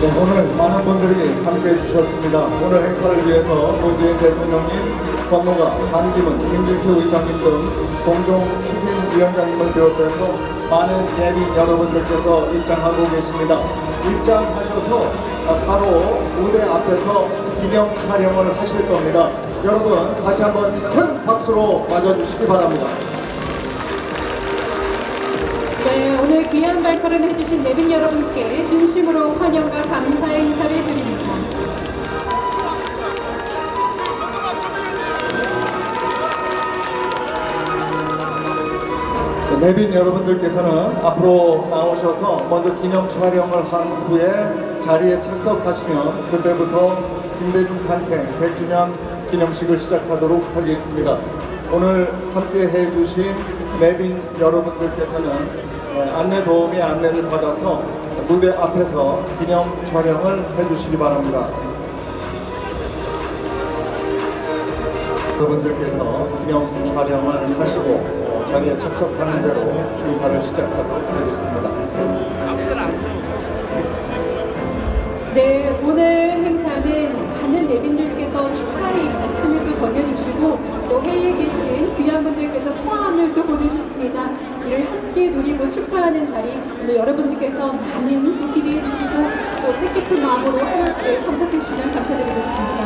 네, 오늘 많은 분들이 함께해 주셨습니다. 오늘 행사를 위해서 문재인 대통령님, 권노가, 반기문, 김진표 의장님 등 공동 추진위원장님을 비롯해서 많은 예비 여러분들께서 입장하고 계십니다. 입장하셔서 바로 무대 앞에서 기념 촬영을 하실 겁니다. 여러분 다시 한번 큰 박수로 맞아주시기 바랍니다. 네, 오늘 귀한 발걸음 해주신 내빈 여러분께 진심으로 환영과 감사의 인사를 드립니다. 내빈 여러분들께서는 앞으로 나오셔서 먼저 기념 촬영을 한 후에 자리에 착석하시면 그때부터 김대중 탄생 100주년 기념식을 시작하도록 하겠습니다. 오늘 함께 해주신 내빈 여러분들께서는 안내 도우미 안내를 받아서 무대 앞에서 기념 촬영을 해주시기 바랍니다. 여러분들께서 기념 촬영을 하시고 자리에 착석하는 대로 인사를 시작하도록 하겠습니다. 네, 오늘 행사는 많은 내빈들께서 축하의 말씀을 또 전해주시고 또 해외에 계신 귀한 분들께서 성원을 또 보내주셨습니다. 이를 함께 누리고 축하하는 자리 오늘 여러분들께서 많은 기대해 주시고 또 뜻깊은 마음으로 함께 참석해 주시면 감사드리겠습니다.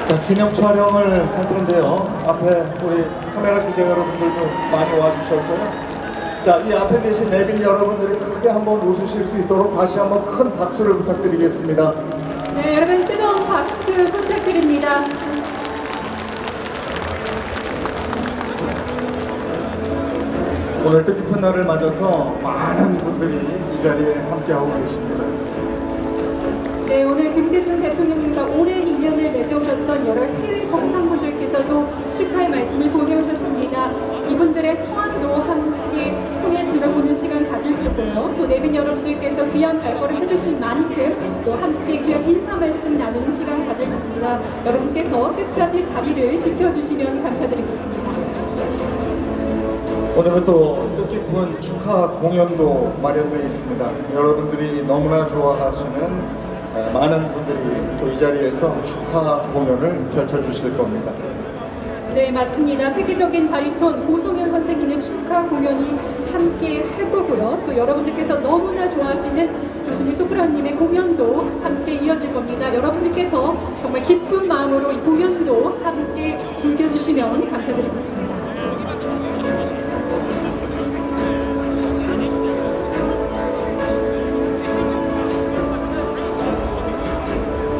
자, 기념 촬영을 할 텐데요. 앞에 우리 카메라 기자 여러분들도 많이 와주셨어요. 자, 이 앞에 계신 내빈 여러분들이 크게 한번 웃으실 수 있도록 다시 한번 큰 박수를 부탁드리겠습니다. 네, 여러분 뜨거운 박수 부탁드립니다. 오늘 뜻깊은 날을 맞아서 많은 분들이 이 자리에 함께하고 계십니다. 네, 오늘 김대중 대통령님과 오랜 인연을 맺어오셨던 여러 해외 정상분들께서도 축하의 말씀을 보내오셨습니다. 이분들의 성원도 함께 성에 들어보는 시간 가질 거고요. 또 내빈 여러분들께서 귀한 발걸음 해주신 만큼 또 함께 귀한 인사 말씀 나누는 시간 가질 겁니다. 여러분께서 끝까지 자리를 지켜주시면 감사드리겠습니다. 오늘은 또 뜻깊은 축하 공연도 마련되어 있습니다. 여러분들이 너무나 좋아하시는 많은 분들이 또 이 자리에서 축하 공연을 펼쳐주실 겁니다. 네, 맞습니다. 세계적인 바리톤 고송현 선생님의 축하 공연이 함께 할 거고요. 또 여러분들께서 너무나 좋아하시는 조수미 소프라노님의 공연도 함께 이어질 겁니다. 여러분들께서 정말 기쁜 마음으로 이 공연도 함께 즐겨주시면 감사드리겠습니다.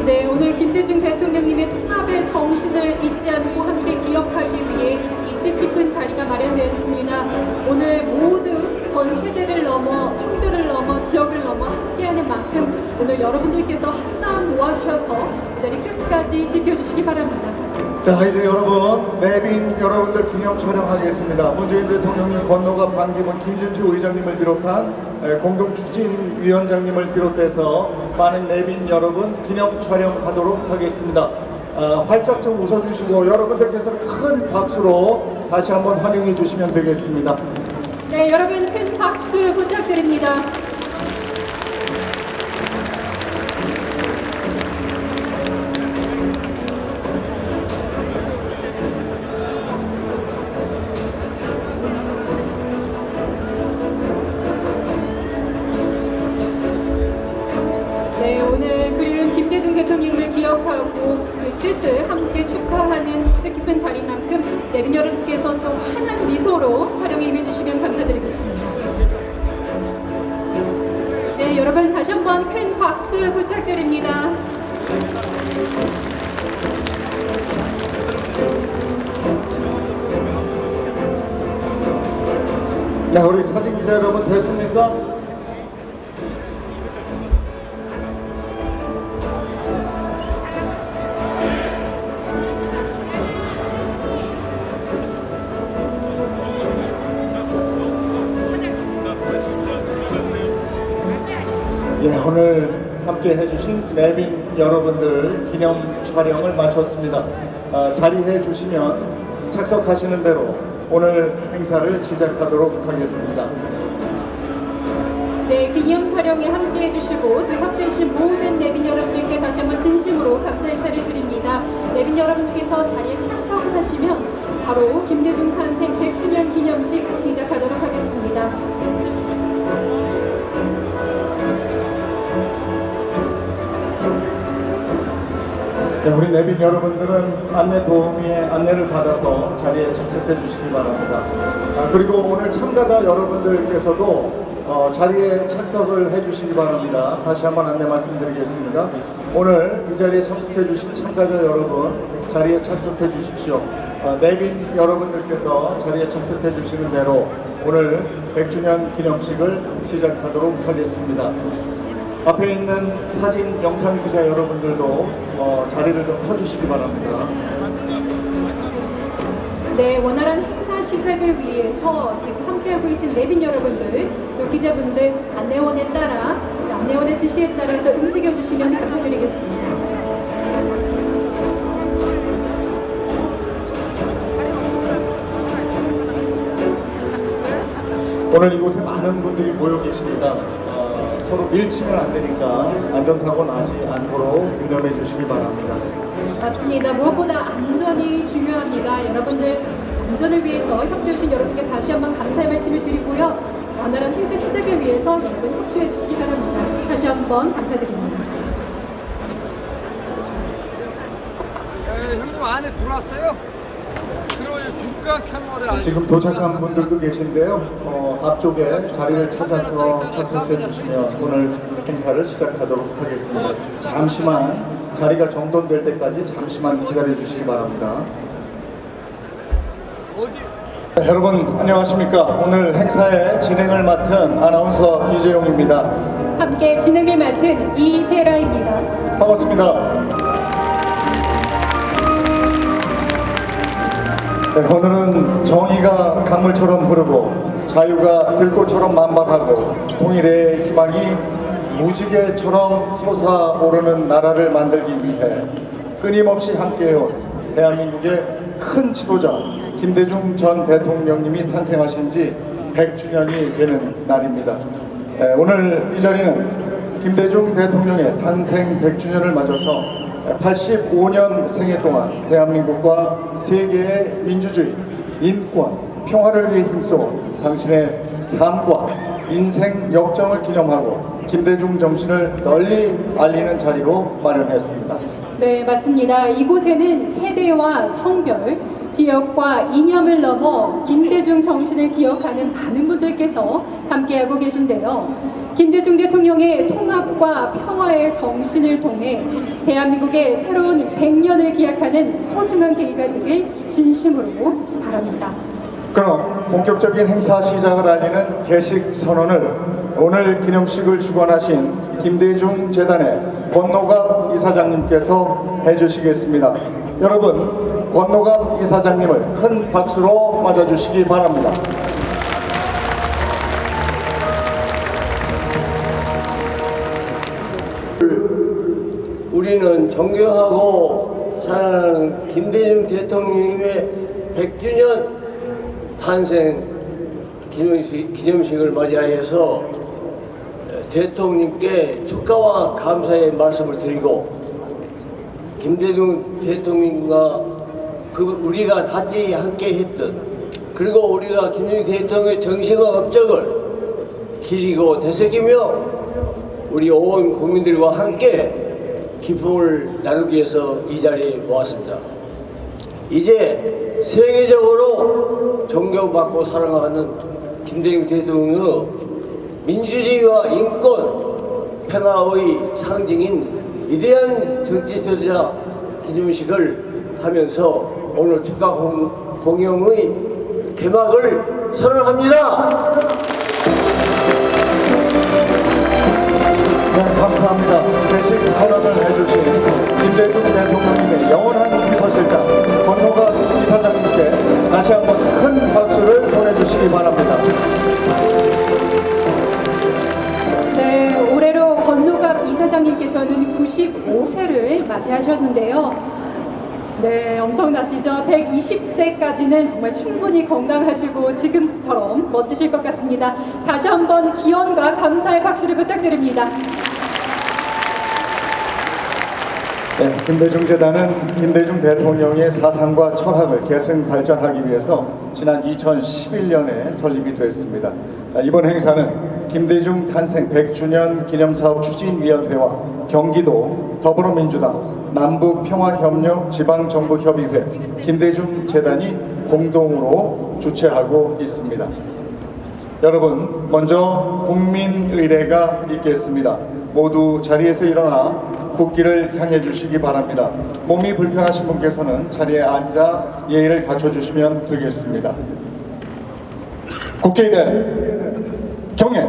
네, 오늘 김대중 대통령님의 통합의 정신을 잊지 않고 함께 기억하기 위해 이 뜻깊은 자리가 마련되었습니다. 오늘 모두 전 세대를 넘어 성별을 넘어 지역을 넘어 함께하는 만큼 오늘 여러분들께서 한마음 모아주셔서 이 자리 끝까지 지켜주시기 바랍니다. 자, 이제 여러분 내빈 여러분들 기념 촬영하겠습니다. 문재인 대통령님, 권노가, 반기문, 김진표 의장님을 비롯한 공동추진위원장님을 비롯해서 많은 내빈 여러분 기념 촬영하도록 하겠습니다. 활짝 좀 웃어주시고 여러분들께서 큰 박수로 다시 한번 환영해 주시면 되겠습니다. 네, 여러분 큰 박수 부탁드립니다. 네, 오늘 그리운 김대중 대통령님을 기억하고 그 뜻을 함께 축하하는 뜻깊은 자리만큼 내빈 여러분께서 또 환한 미소로 촬영에 임해주시면 감사드리겠습니다. 네, 여러분 다시 한번 큰 박수 부탁드립니다. 네, 우리 사진 기자 여러분 됐습니까? 예, 오늘 함께 해주신 내빈 여러분들 기념 촬영을 마쳤습니다. 자리해 주시면 착석하시는 대로 오늘 행사를 시작하도록 하겠습니다. 네, 기념 촬영에 함께 해주시고 또 협조해주신 모든 내빈 여러분들께 다시 한번 진심으로 감사 인사를 드립니다. 내빈 여러분께서 자리에 착석하시면 바로 김대중 탄생 100주년 기념식 시작하도록 하겠습니다. 네, 우리 내빈 여러분들은 안내 도우미의 안내를 받아서 자리에 착석해 주시기 바랍니다. 그리고 오늘 참가자 여러분들께서도 자리에 착석을 해 주시기 바랍니다. 다시 한번 안내 말씀드리겠습니다. 오늘 이 자리에 참석해 주신 참가자 여러분 자리에 착석해 주십시오. 내빈 여러분들께서 자리에 착석해 주시는 대로 오늘 100주년 기념식을 시작하도록 하겠습니다. 앞에 있는 사진 영상 기자 여러분들도 자리를 좀 터주시기 바랍니다. 네, 원활한 행사 시작을 위해서 지금 함께하고 계신 내빈 여러분들, 또 기자분들 안내원에 따라 안내원의 지시에 따라서 움직여 주시면 감사드리겠습니다. 오늘 이곳에 많은 분들이 모여 계십니다. 서로 밀치면 안 되니까 안전사고 나지 않도록 유념해 주시기 바랍니다. 맞습니다. 무엇보다 안전이 중요합니다. 여러분들 안전을 위해서 협조해 주신 여러분께 다시 한번 감사의 말씀을 드리고요. 원활한 행사 시작을 위해서 여러분 협조해 주시기 바랍니다. 다시 한번 감사드립니다. 형님 안에 들어왔어요? 그리고 중간 캐머를 안 지금 도착한 분들도 계신데요. 앞쪽에 자리를 찾아서 착석해 주시면 오늘 행사를 시작하도록 하겠습니다. 잠시만 자리가 정돈될 때까지 잠시만 기다려 주시기 바랍니다. 어디? 네, 여러분 안녕하십니까? 오늘 행사의 진행을 맡은 아나운서 이재용입니다. 함께 진행을 맡은 이세라입니다. 반갑습니다. 네, 오늘은 정의가 강물처럼 흐르고 자유가 들꽃처럼 만발하고 통일의 희망이 무지개처럼 솟아오르는 나라를 만들기 위해 끊임없이 함께해온 대한민국의 큰 지도자 김대중 전 대통령님이 탄생하신 지 100주년이 되는 날입니다. 오늘 이 자리는 김대중 대통령의 탄생 100주년을 맞아서 85년 생애 동안 대한민국과 세계의 민주주의, 인권, 평화를 위해 힘써온 당신의 삶과 인생 역정을 기념하고 김대중 정신을 널리 알리는 자리로 마련했습니다. 네, 맞습니다. 이곳에는 세대와 성별, 지역과 이념을 넘어 김대중 정신을 기억하는 많은 분들께서 함께하고 계신데요. 김대중 대통령의 통합과 평화의 정신을 통해 대한민국의 새로운 100년을 기약하는 소중한 계기가 되길 진심으로 바랍니다. 그럼 본격적인 행사 시작을 알리는 개식 선언을 오늘 기념식을 주관하신 김대중 재단의 권노갑 이사장님께서 해주시겠습니다. 여러분, 권노갑 이사장님을 큰 박수로 맞아주시기 바랍니다. 우리는 존경하고 사랑하는 김대중 대통령님의 100주년 탄생 기념식을 맞이하여서 대통령께 축하와 감사의 말씀을 드리고 김대중 대통령과 우리가 같이 함께 했던 그리고 우리가 김대중 대통령의 정신과 업적을 기리고 되새기며 우리 온 국민들과 함께 기쁨을 나누기 위해서 이 자리에 모았습니다. 이제 세계적으로 존경받고 사랑하는 김대중 대통령의 민주주의와 인권, 평화의 상징인 위대한 정치 지도자 기념식을 하면서 오늘 축하 공연의 개막을 선언합니다. 네, 감사합니다. 개식 선언을 해주신 김대중 대통령님의 영원한 비서실장 권노갑 이사장님께 다시 한번 큰 박수를 보내주시기 바랍니다. 네, 올해로 권노갑 이사장님께서는 95세를 맞이하셨는데요. 네, 엄청나시죠? 120세까지는 정말 충분히 건강하시고 지금처럼 멋지실 것 같습니다. 다시 한번 기원과 감사의 박수를 부탁드립니다. 네, 김대중 재단은 김대중 대통령의 사상과 철학을 계승 발전하기 위해서 지난 2011년에 설립이 됐습니다. 이번 행사는 김대중 탄생 100주년 기념사업 추진위원회와 경기도 더불어민주당 남북평화협력 지방정부협의회 김대중 재단이 공동으로 주최하고 있습니다. 여러분, 먼저 국민의례가 있겠습니다. 모두 자리에서 일어나 국기를 향해 주시기 바랍니다. 몸이 불편하신 분께서는 자리에 앉아 예의를 갖춰주시면 되겠습니다. 국회의대 경례.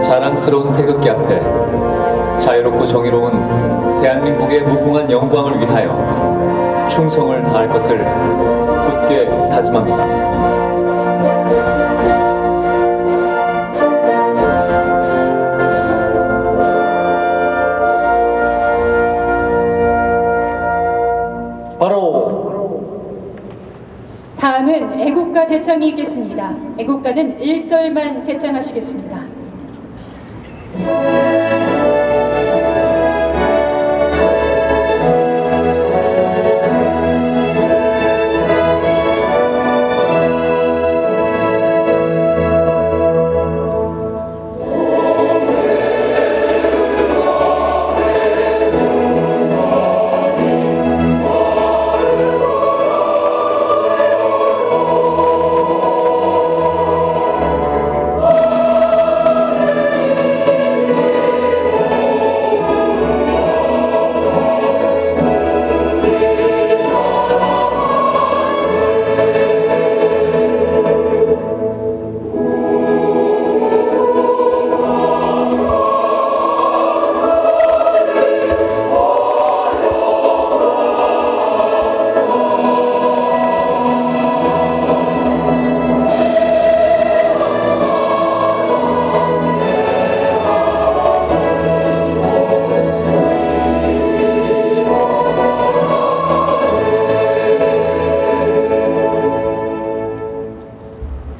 자랑스러운 태극기 앞에 자유롭고 정의로운 대한민국의 무궁한 영광을 위하여 충성을 다할 것을 굳게 다짐합니다. 다음은 애국가 제창이 있겠습니다. 애국가는 1절만 제창하시겠습니다.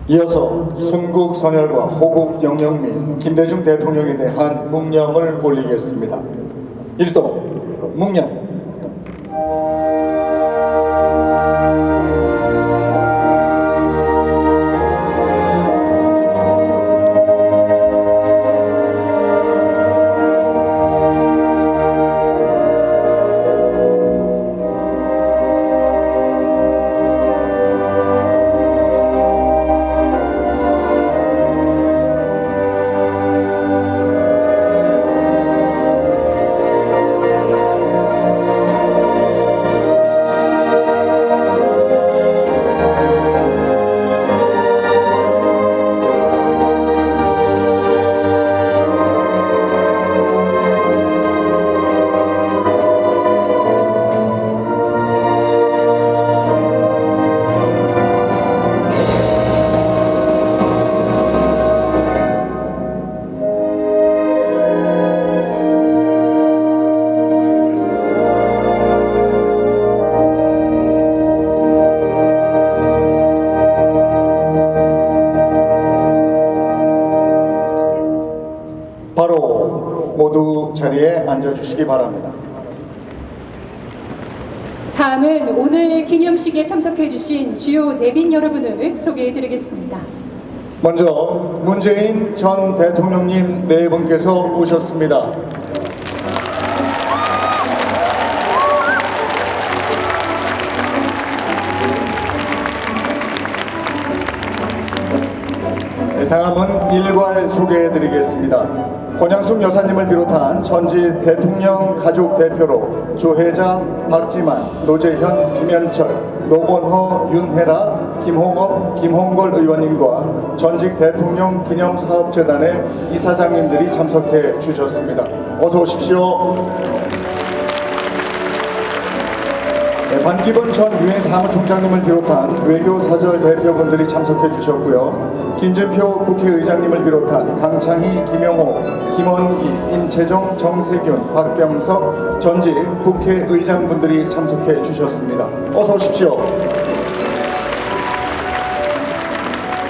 이어서 순국 선열과 호국 영영민 김대중 대통령에 대한 묵념을 올리겠습니다. 1도 묵념. 바로 모두 자리에 앉아주시기 바랍니다. 다음은 오늘 기념식에 참석해 주신 주요 내빈 여러분을 소개해 드리겠습니다. 먼저 문재인 전 대통령님 네 분께서 오셨습니다. 다음은 일괄 소개해 드리겠습니다. 권양숙 여사님을 비롯한 전직 대통령 가족 대표로 조혜자, 박지만, 노재현, 김현철, 노건허, 윤혜라, 김홍업, 김홍걸 의원님과 전직 대통령 기념사업재단의 이사장님들이 참석해 주셨습니다. 어서 오십시오. 네, 반기문 전 유엔 사무총장님을 비롯한 외교사절 대표분들이 참석해 주셨고요. 김진표 국회의장님을 비롯한 강창희, 김영호, 김원기, 임채정, 정세균, 박병석 전직 국회의장분들이 참석해 주셨습니다. 어서 오십시오.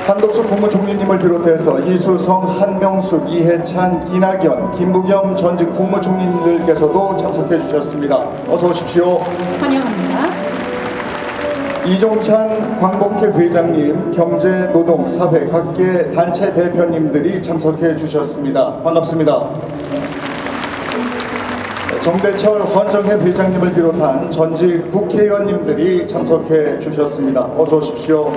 한덕수 국무총리님을 비롯해서 이수성, 한명숙, 이해찬, 이낙연, 김부겸 전직 국무총리님들께서도 참석해 주셨습니다. 어서 오십시오. 환영합니다. 이종찬 광복회 회장님, 경제, 노동, 사회 각계 단체 대표님들이 참석해 주셨습니다. 반갑습니다. 정대철 헌정회 회장님을 비롯한 전직 국회의원님들이 참석해 주셨습니다. 어서 오십시오.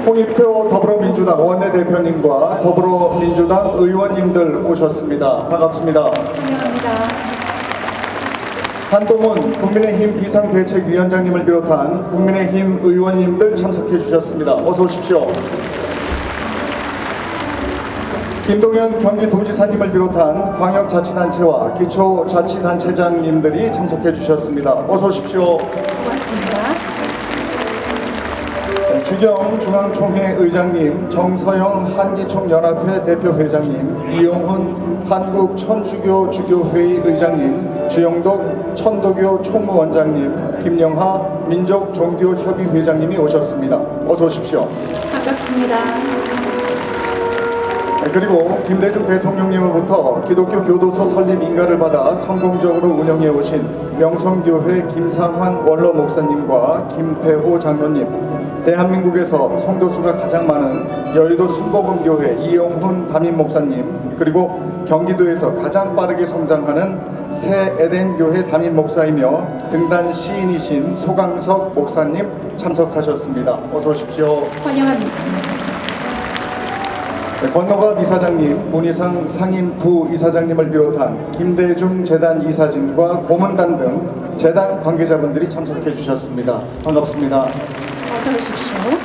홍익표 더불어민주당 원내대표님과 더불어민주당 의원님들 오셨습니다. 반갑습니다. 환영합니다. 한동훈 국민의힘 비상대책위원장님을 비롯한 국민의힘 의원님들 참석해 주셨습니다. 어서 오십시오. 김동연 경기도지사님을 비롯한 광역자치단체와 기초자치단체장님들이 참석해 주셨습니다. 어서 오십시오. 고맙습니다. 주경 중앙총회 의장님, 정서영 한기총연합회 대표회장님, 이용훈 한국천주교 주교회의 의장님, 주영덕 천도교 총무원장님, 김영하 민족종교협의회장님이 오셨습니다. 어서 오십시오. 반갑습니다. 그리고 김대중 대통령님으로부터 기독교 교도소 설립 인가를 받아 성공적으로 운영해 오신 명성교회 김상환 원로 목사님과 김태호 장로님, 대한민국에서 성도수가 가장 많은 여의도 순복음교회 이용훈 담임 목사님, 그리고 경기도에서 가장 빠르게 성장하는 새 에덴교회 담임 목사이며 등단 시인이신 소강석 목사님 참석하셨습니다. 어서 오십시오. 환영합니다. 권노갑 이사장님, 문희상 상임 부이사장님을 비롯한 김대중 재단 이사진과 고문단 등 재단 관계자분들이 참석해 주셨습니다. 반갑습니다. 어서 오십시오.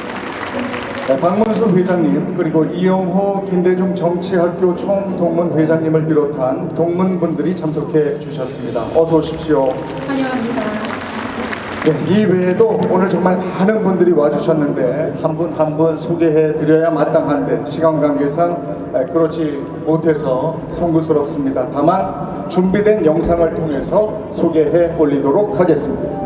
박문수 회장님, 그리고 이영호 김대중 정치학교 총동문회장님을 비롯한 동문분들이 참석해 주셨습니다. 어서 오십시오. 환영합니다. 이 외에도 오늘 정말 많은 분들이 와주셨는데 한 분 한 분 소개해 드려야 마땅한데 시간 관계상 그렇지 못해서 송구스럽습니다. 다만 준비된 영상을 통해서 소개해 올리도록 하겠습니다.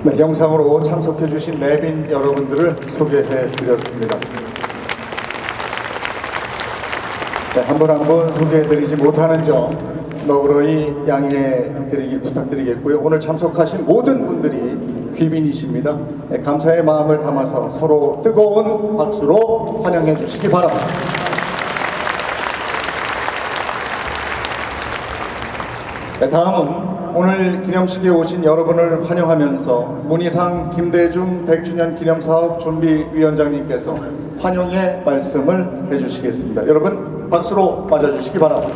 네, 영상으로 참석해 주신 내빈 여러분들을 소개해 드렸습니다. 네, 한 분 한 분 소개해 드리지 못하는 점 너그러이 양해해 드리기 부탁드리겠고요. 오늘 참석하신 모든 분들이 귀빈이십니다. 네, 감사의 마음을 담아서 서로 뜨거운 박수로 환영해 주시기 바랍니다. 네, 다음은 오늘 기념식에 오신 여러분을 환영하면서 문희상 김대중 100주년 기념사업 준비위원장님께서 환영의 말씀을 해주시겠습니다. 여러분 박수로 맞아주시기 바랍니다.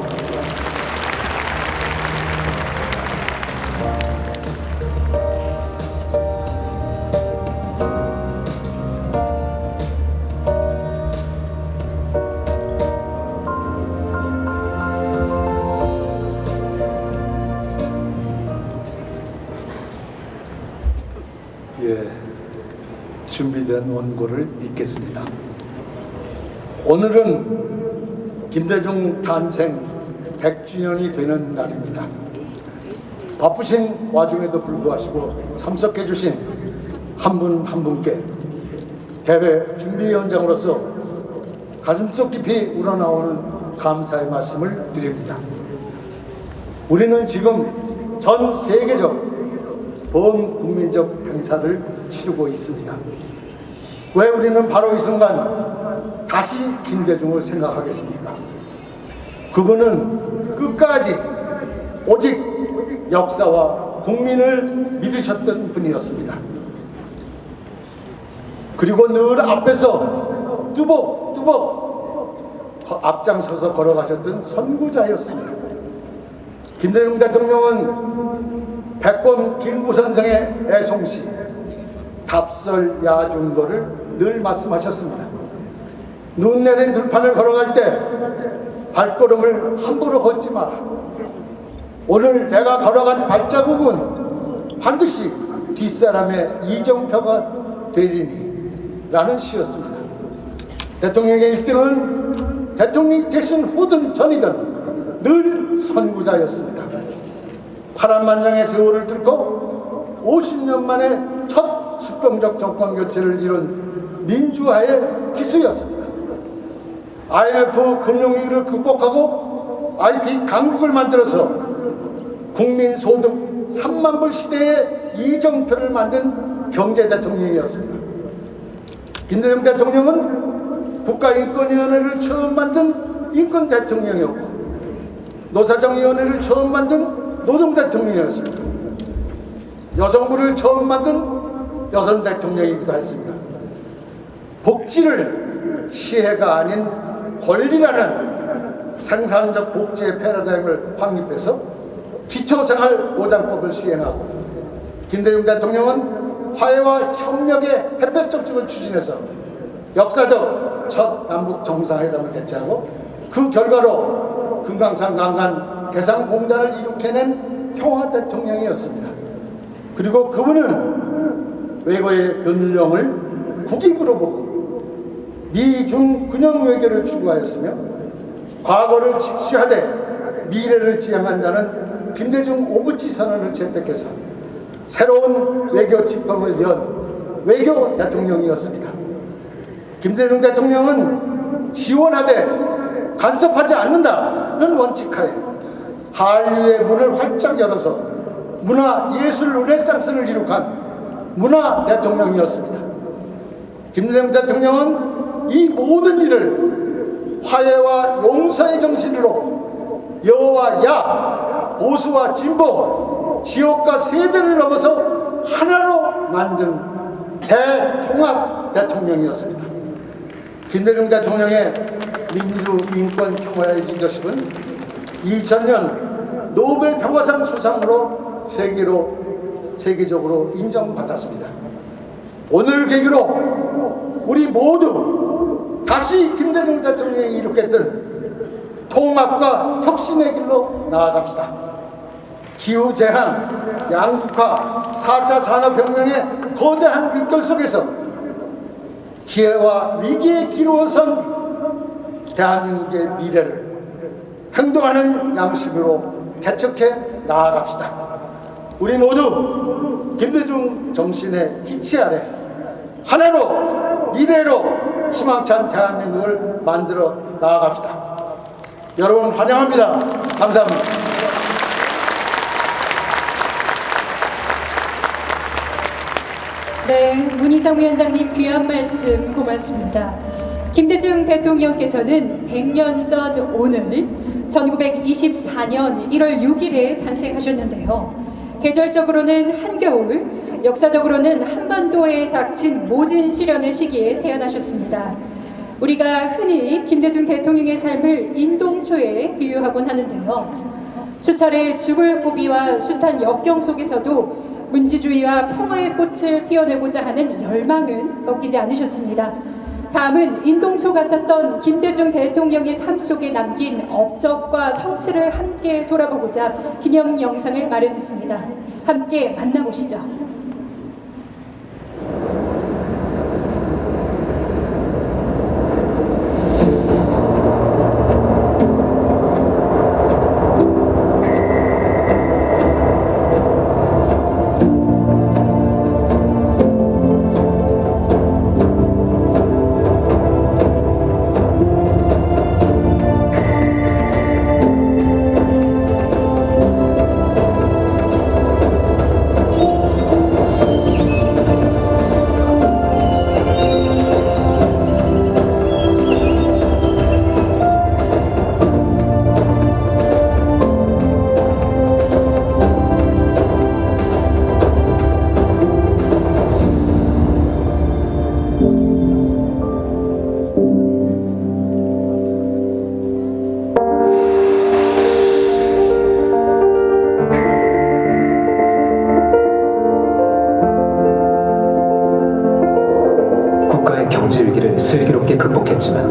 준비된 원고를 읽겠습니다. 오늘은 김대중 탄생 100주년이 되는 날입니다. 바쁘신 와중에도 불구하시고 참석해 주신 한 분 한 분께 대회 준비위원장으로서 가슴속 깊이 우러나오는 감사의 말씀을 드립니다. 우리는 지금 전 세계적 범국민적 행사를 치르고 있습니다. 왜 우리는 바로 이 순간 다시 김대중을 생각하겠습니까? 그분은 끝까지 오직 역사와 국민을 믿으셨던 분이었습니다. 그리고 늘 앞에서 뚜벅뚜벅 앞장서서 걸어가셨던 선구자였습니다. 김대중 대통령은 백범 김구 선생의 애송시 답설 야중거를 늘 말씀하셨습니다. 눈 내린 들판을 걸어갈 때 발걸음을 함부로 걷지 마라. 오늘 내가 걸어간 발자국은 반드시 뒷사람의 이정표가 되리니 라는 시였습니다. 대통령의 일생은 대통령이 되신 후든 전이든 늘 선구자였습니다. 파란만장의 세월을 뚫고 50년 만에 첫 수평적 정권 교체를 이룬 민주화의 기수였습니다. IMF 금융위기를 극복하고 IT 강국을 만들어서 국민소득 3만 불 시대의 이정표를 만든 경제대통령이었습니다. 김대중 대통령은 국가인권위원회를 처음 만든 인권대통령이었고 노사정위원회를 처음 만든 노동대통령이었습니다. 여성부를 처음 만든 여성대통령이기도 했습니다. 복지를 시혜가 아닌 권리라는 생산적 복지의 패러다임을 확립해서 기초생활보장법을 시행하고 김대중 대통령은 화해와 협력의 햇볕 정책을 추진해서 역사적 첫 남북 정상회담을 개최하고 그 결과로 금강산 강간 개성공단을 일으켜낸 평화 대통령이었습니다. 그리고 그분은 외고의 변령을 국익으로 보고 미중 근영 외교를 추구하였으며 과거를 직시하되 미래를 지향한다는 김대중 오부치 선언을 채택해서 새로운 외교 지평을 연 외교 대통령이었습니다. 김대중 대통령은 지원하되 간섭하지 않는다는 원칙하에 한류의 문을 활짝 열어서 문화 예술 르네상스를 이룩한 문화 대통령이었습니다. 김대중 대통령은 이 모든 일을 화해와 용서의 정신으로 여와 야, 보수와 진보, 지역과 세대를 넘어서 하나로 만든 대통합 대통령이었습니다. 김대중 대통령의 민주, 인권, 평화의 리더십은 2000년 노벨 평화상 수상으로 세계적으로 인정받았습니다. 오늘 계기로 우리 모두 다시 김대중 대통령이 이룩했던 통합과 혁신의 길로 나아갑시다. 기후재앙, 양극화, 4차 산업혁명의 거대한 물결 속에서 기회와 위기에 기로선 대한민국의 미래를 행동하는 양심으로 개척해 나아갑시다. 우리 모두 김대중 정신의 기치 아래 하나로 미래로 희망찬 대한민국을 만들어 나아갑시다. 여러분 환영합니다. 감사합니다. 네, 문희상 위원장님 귀한 말씀 고맙습니다. 김대중 대통령께서는 100년 전 오늘 1924년 1월 6일에 탄생하셨는데요. 계절적으로는 한겨울, 역사적으로는 한반도에 닥친 모진 시련의 시기에 태어나셨습니다. 우리가 흔히 김대중 대통령의 삶을 인동초에 비유하곤 하는데요. 수차례 죽을 고비와 숱한 역경 속에서도 문지주의와 평화의 꽃을 피워내고자 하는 열망은 꺾이지 않으셨습니다. 다음은 인동초 같았던 김대중 대통령의 삶 속에 남긴 업적과 성취를 함께 돌아보고자 기념 영상을 마련했습니다. 함께 만나보시죠. 했지만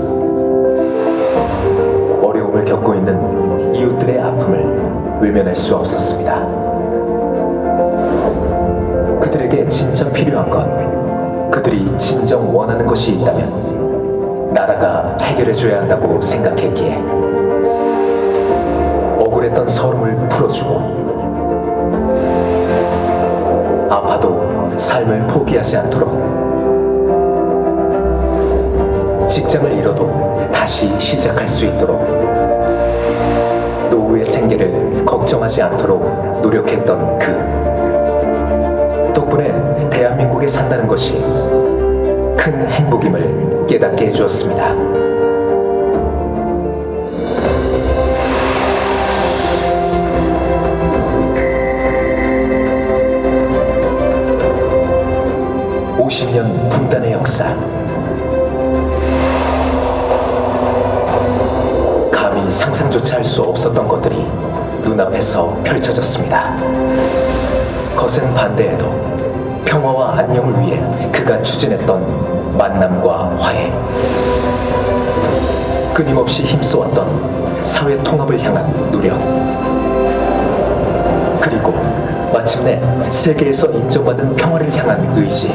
어려움을 겪고 있는 이웃들의 아픔을 외면할 수 없었습니다. 그들에게 진짜 필요한 것, 그들이 진정 원하는 것이 있다면 나라가 해결해줘야 한다고 생각했기에 억울했던 서름을 풀어주고 아파도 삶을 포기하지 않도록, 직장을 잃어도 다시 시작할 수 있도록, 노후의 생계를 걱정하지 않도록 노력했던 그 덕분에 대한민국에 산다는 것이 큰 행복임을 깨닫게 해주었습니다. (50년) 분단의 역사, 감히 상상조차 할 수 없었던 것들이 눈앞에서 펼쳐졌습니다. 거센 반대에도 평화와 안녕을 위해 그가 추진했던 만남과 화해, 끊임없이 힘써왔던 사회 통합을 향한 노력, 그리고 마침내 세계에서 인정받은 평화를 향한 의지.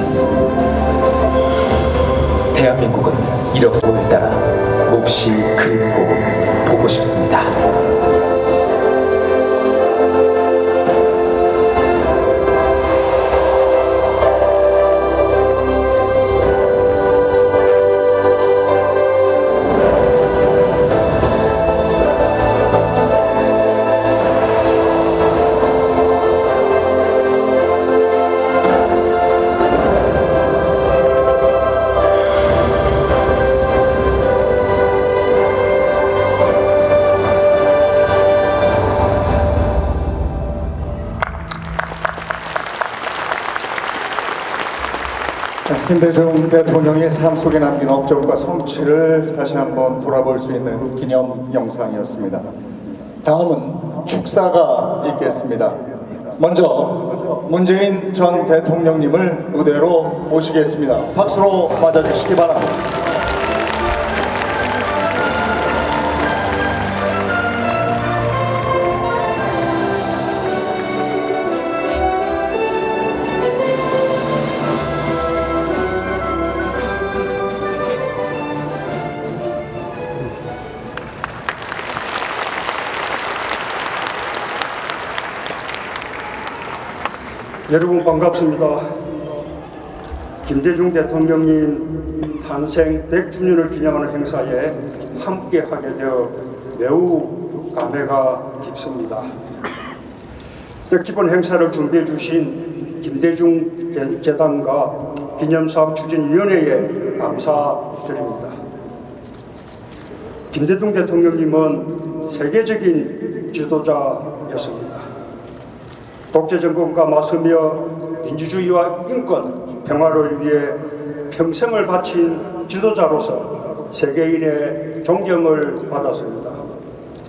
대한민국은 이렇고 따라 몹시 그립고 보고 싶습니다. 김대중 대통령의 삶 속에 남긴 업적과 성취를 다시 한번 돌아볼 수 있는 기념 영상이었습니다. 다음은 축사가 있겠습니다. 먼저 문재인 전 대통령님을 무대로 모시겠습니다. 박수로 맞아주시기 바랍니다. 여러분 반갑습니다. 김대중 대통령님 탄생 100주년을 기념하는 행사에 함께하게 되어 매우 감회가 깊습니다. 뜻깊은 행사를 준비해 주신 김대중 재단과 기념사업 추진위원회에 감사드립니다. 김대중 대통령님은 세계적인 지도자였습니다. 독재 정권과 맞서며 민주주의와 인권, 평화를 위해 평생을 바친 지도자로서 세계인의 존경을 받았습니다.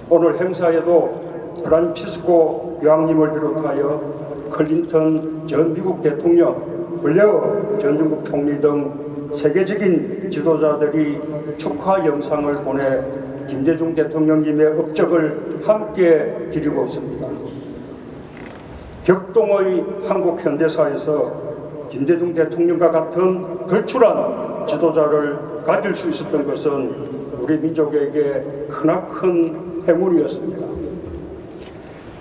오늘 행사에도 프란치스코 교황님을 비롯하여 클린턴 전 미국 대통령, 블레어 전 중국 총리 등 세계적인 지도자들이 축하 영상을 보내 김대중 대통령님의 업적을 함께 드리고 있습니다. 격동의 한국 현대사에서 김대중 대통령과 같은 걸출한 지도자를 가질 수 있었던 것은 우리 민족에게 크나큰 행운이었습니다.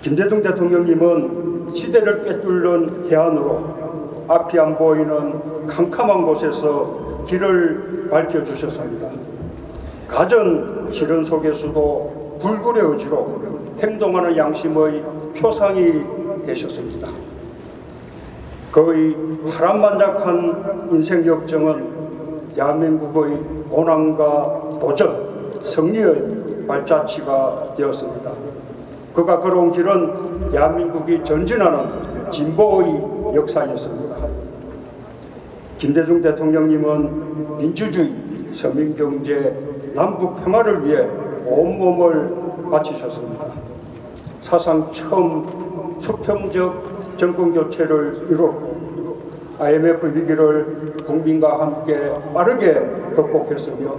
김대중 대통령님은 시대를 꿰뚫는 해안으로 앞이 안 보이는 캄캄한 곳에서 길을 밝혀주셨습니다. 갖은 시련 속에서도 불굴의 의지로 행동하는 양심의 표상이 되셨습니다. 그의 파란만장한 인생 역정은 대한민국의 고난과 도전, 승리의 발자취가 되었습니다. 그가 걸어온 길은 대한민국이 전진하는 진보의 역사였습니다. 김대중 대통령님은 민주주의, 서민경제, 남북평화를 위해 온몸을 바치셨습니다. 사상 처음 수평적 정권교체를 이뤘고 IMF 위기를 국민과 함께 빠르게 극복했으며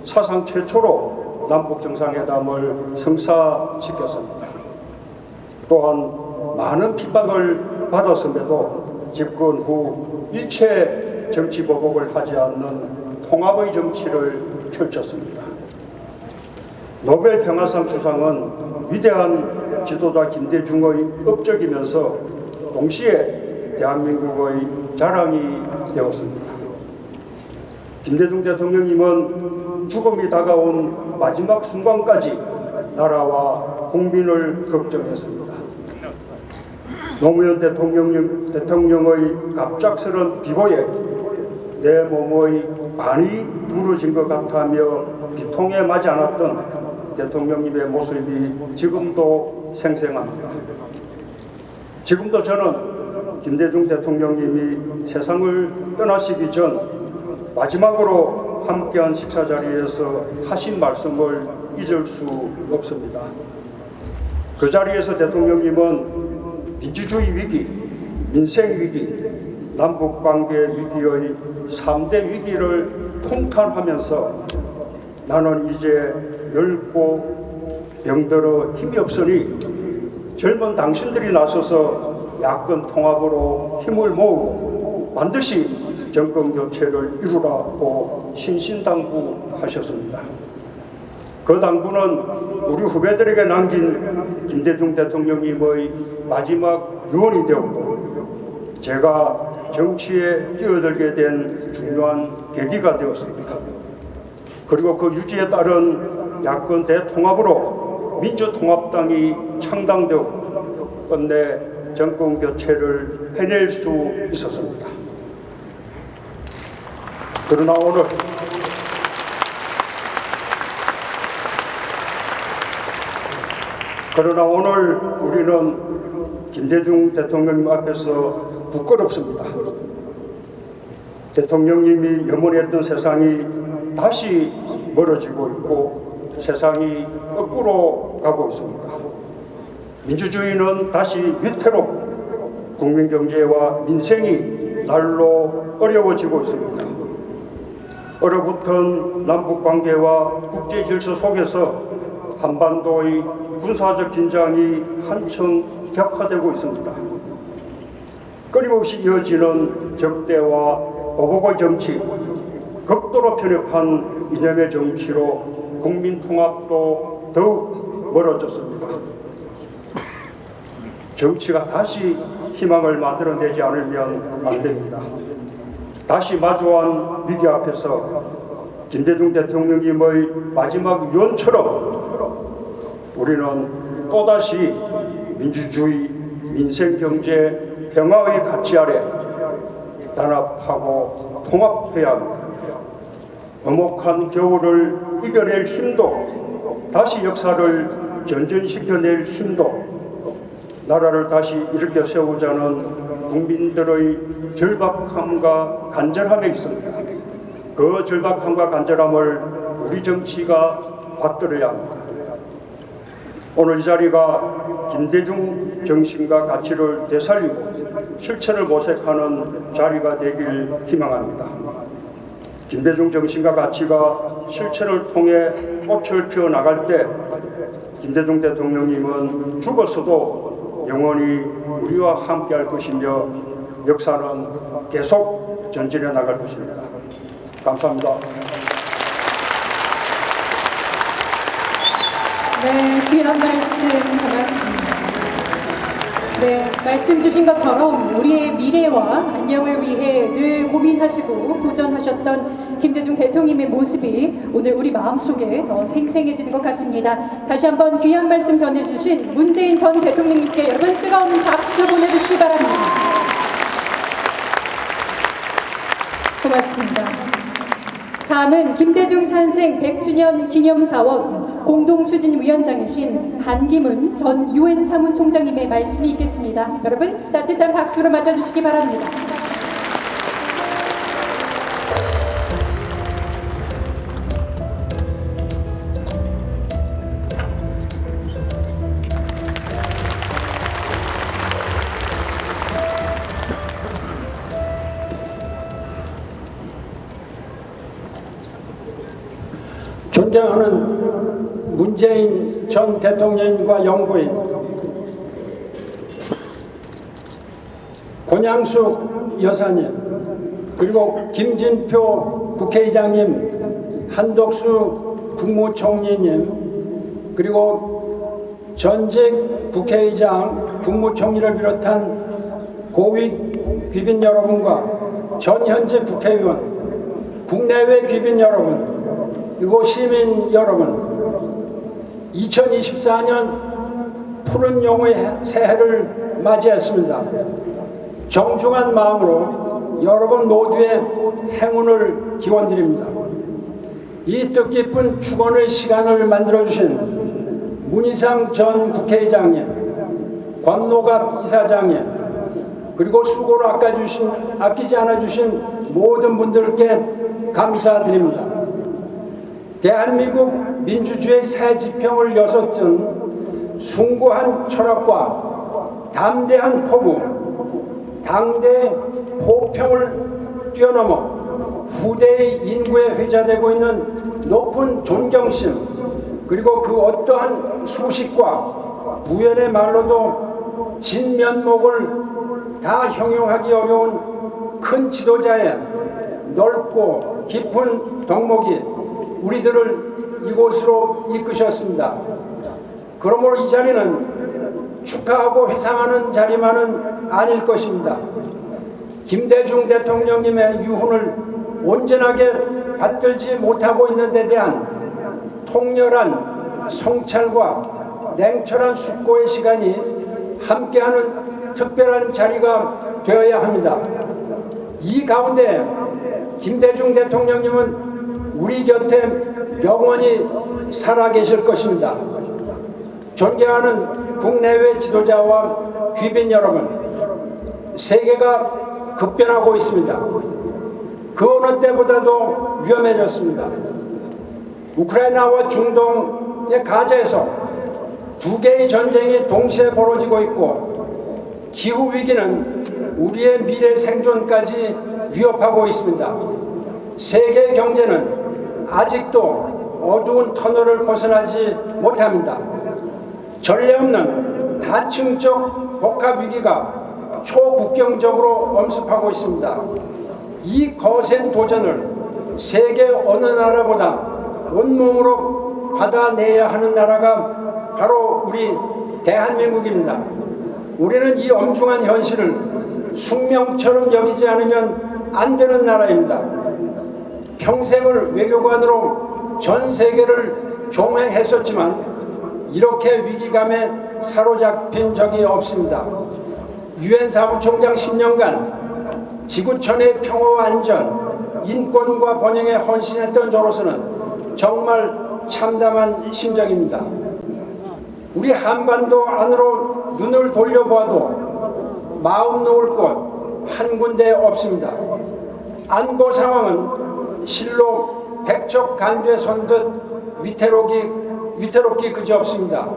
사상 최초로 남북 정상회담을 성사시켰습니다. 또한 많은 핍박을 받았음에도 집권 후 일체 정치 보복을 하지 않는 통합의 정치를 펼쳤습니다. 노벨 평화상 수상은 위대한 지도자 김대중의 업적이면서 동시에 대한민국의 자랑이 되었습니다. 김대중 대통령님은 죽음이 다가온 마지막 순간까지 나라와 국민을 걱정했습니다. 노무현 대통령의 갑작스런 비보에 내 몸의 반이 무너진 것 같으며 비통에 맞지 않았던 대통령님의 모습이 지금도 생생합니다. 지금도 저는 김대중 대통령님이 세상을 떠나시기 전 마지막으로 함께한 식사 자리에서 하신 말씀을 잊을 수 없습니다. 그 자리에서 대통령님은 민주주의 위기, 민생 위기, 남북관계 위기의 3대 위기를 통탄하면서 나는 이제 늙고 병들어 힘이 없으니 젊은 당신들이 나서서 야권 통합으로 힘을 모으고 반드시 정권 교체를 이루라고 신신당부하셨습니다. 그 당부는 우리 후배들에게 남긴 김대중 대통령님의 마지막 유언이 되었고 제가 정치에 뛰어들게 된 중요한 계기가 되었습니다. 그리고 그 유지에 따른 야권 대통합으로 민주통합당이 창당되고 끝내 정권 교체를 해낼 수 있었습니다. 그러나 오늘 우리는 김대중 대통령님 앞에서 부끄럽습니다. 대통령님이 염원했던 세상이 다시 멀어지고 있고 세상이 거꾸로 가고 있습니다. 민주주의는 다시 위태롭고 국민 경제와 민생이 날로 어려워지고 있습니다. 얼어붙은 남북 관계와 국제 질서 속에서 한반도의 군사적 긴장이 한층 격화되고 있습니다. 끊임없이 이어지는 적대와 보복의 정치, 극도로 편협한 이념의 정치로 국민 통합도 더욱 멀어졌습니다. 정치가 다시 희망을 만들어내지 않으면 안 됩니다. 다시 마주한 위기 앞에서 김대중 대통령님의 마지막 유언처럼 우리는 또다시 민주주의, 민생경제, 평화의 가치 아래 단합하고 통합해야 합니다. 엄혹한 겨울을 이겨낼 힘도, 다시 역사를 전전시켜낼 힘도, 나라를 다시 일으켜 세우자는 국민들의 절박함과 간절함에 있습니다. 그 절박함과 간절함을 우리 정치가 받들어야 합니다. 오늘 이 자리가 김대중 정신과 가치를 되살리고 실천을 모색하는 자리가 되길 희망합니다. 김대중 정신과 가치가 실천을 통해 꽃을 피워나갈 때 김대중 대통령님은 죽었어도 영원히 우리와 함께할 것이며 역사는 계속 전진해 나갈 것입니다. 감사합니다. 네, 귀한 말씀 고맙습니다. 네, 말씀 주신 것처럼 우리의 미래와 안녕을 위해 늘 고민하시고 도전하셨던 김대중 대통령님의 모습이 오늘 우리 마음속에 더 생생해지는 것 같습니다. 다시 한번 귀한 말씀 전해주신 문재인 전 대통령님께 여러분 뜨거운 박수 보내주시기 바랍니다. 고맙습니다. 다음은 김대중 탄생 100주년 기념사원 공동추진위원장이신 반기문 전 유엔 사무총장님의 말씀이 있겠습니다. 여러분 따뜻한 박수로 맞아주시기 바랍니다. 존경하는 문재인 전 대통령과 영부인, 권양숙 여사님, 그리고 김진표 국회의장님, 한덕수 국무총리님, 그리고 전직 국회의장, 국무총리를 비롯한 고위 귀빈 여러분과 전현직 국회의원, 국내외 귀빈 여러분, 그리고 시민 여러분, 2024년 푸른 용의 새해를 맞이했습니다. 정중한 마음으로 여러분 모두의 행운을 기원드립니다. 이 뜻깊은 축원의 시간을 만들어주신 문희상 전 국회의장님, 권노갑 이사장님, 그리고 수고를 아끼지 않아 주신 모든 분들께 감사드립니다. 대한민국 민주주의 새 지평을 6전 숭고한 철학과 담대한 포부, 당대의 호평을 뛰어넘어 후대의 인구에 회자되고 있는 높은 존경심, 그리고 그 어떠한 수식과 부연의 말로도 진면목을 다 형용하기 어려운 큰 지도자의 넓고 깊은 덕목이 우리들을 이곳으로 이끄셨습니다. 그러므로 이 자리는 축하하고 회상하는 자리만은 아닐 것입니다. 김대중 대통령님의 유훈을 온전하게 받들지 못하고 있는 데 대한 통렬한 성찰과 냉철한 숙고의 시간이 함께하는 특별한 자리가 되어야 합니다. 이 가운데 김대중 대통령님은 우리 곁에 영원히 살아계실 것입니다. 존경하는 국내외 지도자와 귀빈 여러분, 세계가 급변하고 있습니다. 그 어느 때보다도 위험해졌습니다. 우크라이나와 중동의 가자에서 두 개의 전쟁이 동시에 벌어지고 있고, 기후위기는 우리의 미래 생존까지 위협하고 있습니다. 세계 경제는 아직도 어두운 터널을 벗어나지 못합니다. 전례 없는 다층적 복합위기가 초국경적으로 엄습하고 있습니다. 이 거센 도전을 세계 어느 나라보다 온몸으로 받아내야 하는 나라가 바로 우리 대한민국입니다. 우리는 이 엄중한 현실을 숙명처럼 여기지 않으면 안 되는 나라입니다. 평생을 외교관으로 전 세계를 종횡했었지만 이렇게 위기감에 사로잡힌 적이 없습니다. 유엔 사무총장 10년간 지구촌의 평화와 안전, 인권과 번영에 헌신했던 저로서는 정말 참담한 심정입니다. 우리 한반도 안으로 눈을 돌려보아도 마음 놓을 곳 한 군데 없습니다. 안보 상황은 실로 백척간두에 선 듯 위태롭기 그지없습니다.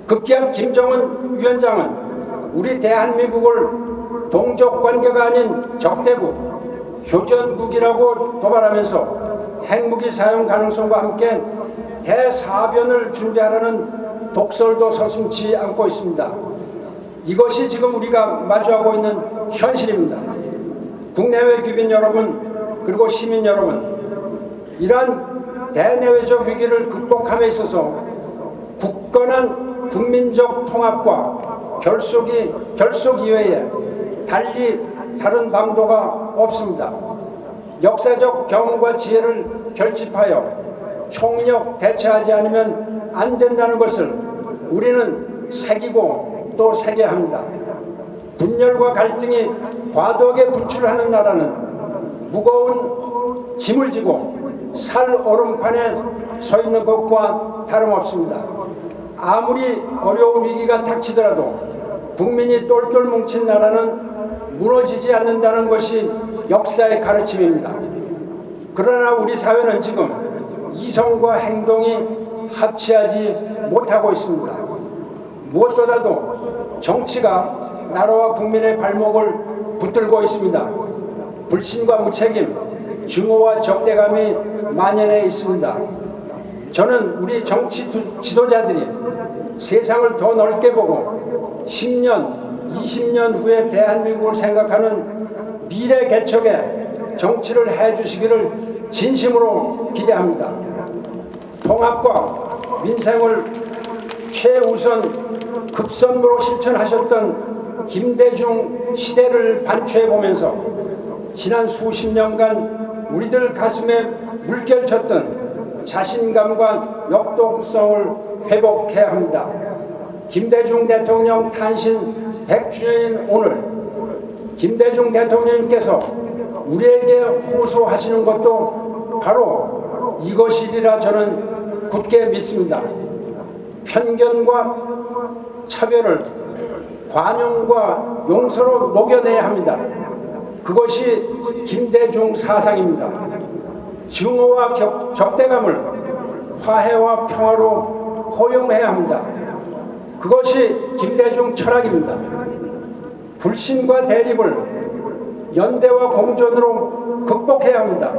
급기야 김정은 위원장은 우리 대한민국을 동족 관계가 아닌 적대국, 교전국이라고 도발하면서 핵무기 사용 가능성과 함께 대사변을 준비하라는 독설도 서슴지 않고 있습니다. 이것이 지금 우리가 마주하고 있는 현실입니다. 국내외 귀빈 여러분, 그리고 시민 여러분, 이러한 대내외적 위기를 극복함에 있어서 굳건한 국민적 통합과 결속 이외에 달리 다른 방도가 없습니다. 역사적 경험과 지혜를 결집하여 총력 대처하지 않으면 안 된다는 것을 우리는 새기고 또 새겨야 합니다. 분열과 갈등이 과도하게 분출하는 나라는 무거운 짐을 지고 살 얼음판에 서 있는 것과 다름없습니다. 아무리 어려운 위기가 닥치더라도 국민이 똘똘 뭉친 나라는 무너지지 않는다는 것이 역사의 가르침입니다. 그러나 우리 사회는 지금 이성과 행동이 합치하지 못하고 있습니다. 무엇보다도 정치가 나라와 국민의 발목을 붙들고 있습니다. 불신과 무책임, 증오와 적대감이 만연해 있습니다. 저는 우리 정치 지도자들이 세상을 더 넓게 보고 10년, 20년 후에 대한민국을 생각하는 미래 개척에 정치를 해주시기를 진심으로 기대합니다. 통합과 민생을 최우선 급선무로 실천하셨던 김대중 시대를 반추해보면서 지난 수십 년간 우리들 가슴에 물결쳤던 자신감과 역동성을 회복해야 합니다. 김대중 대통령 탄신 100주년인 오늘 김대중 대통령님께서 우리에게 호소하시는 것도 바로 이것이리라 저는 굳게 믿습니다. 편견과 차별을 관용과 용서로 녹여내야 합니다. 그것이 김대중 사상입니다. 증오와 적대감을 화해와 평화로 허용해야 합니다. 그것이 김대중 철학입니다. 불신과 대립을 연대와 공존으로 극복해야 합니다.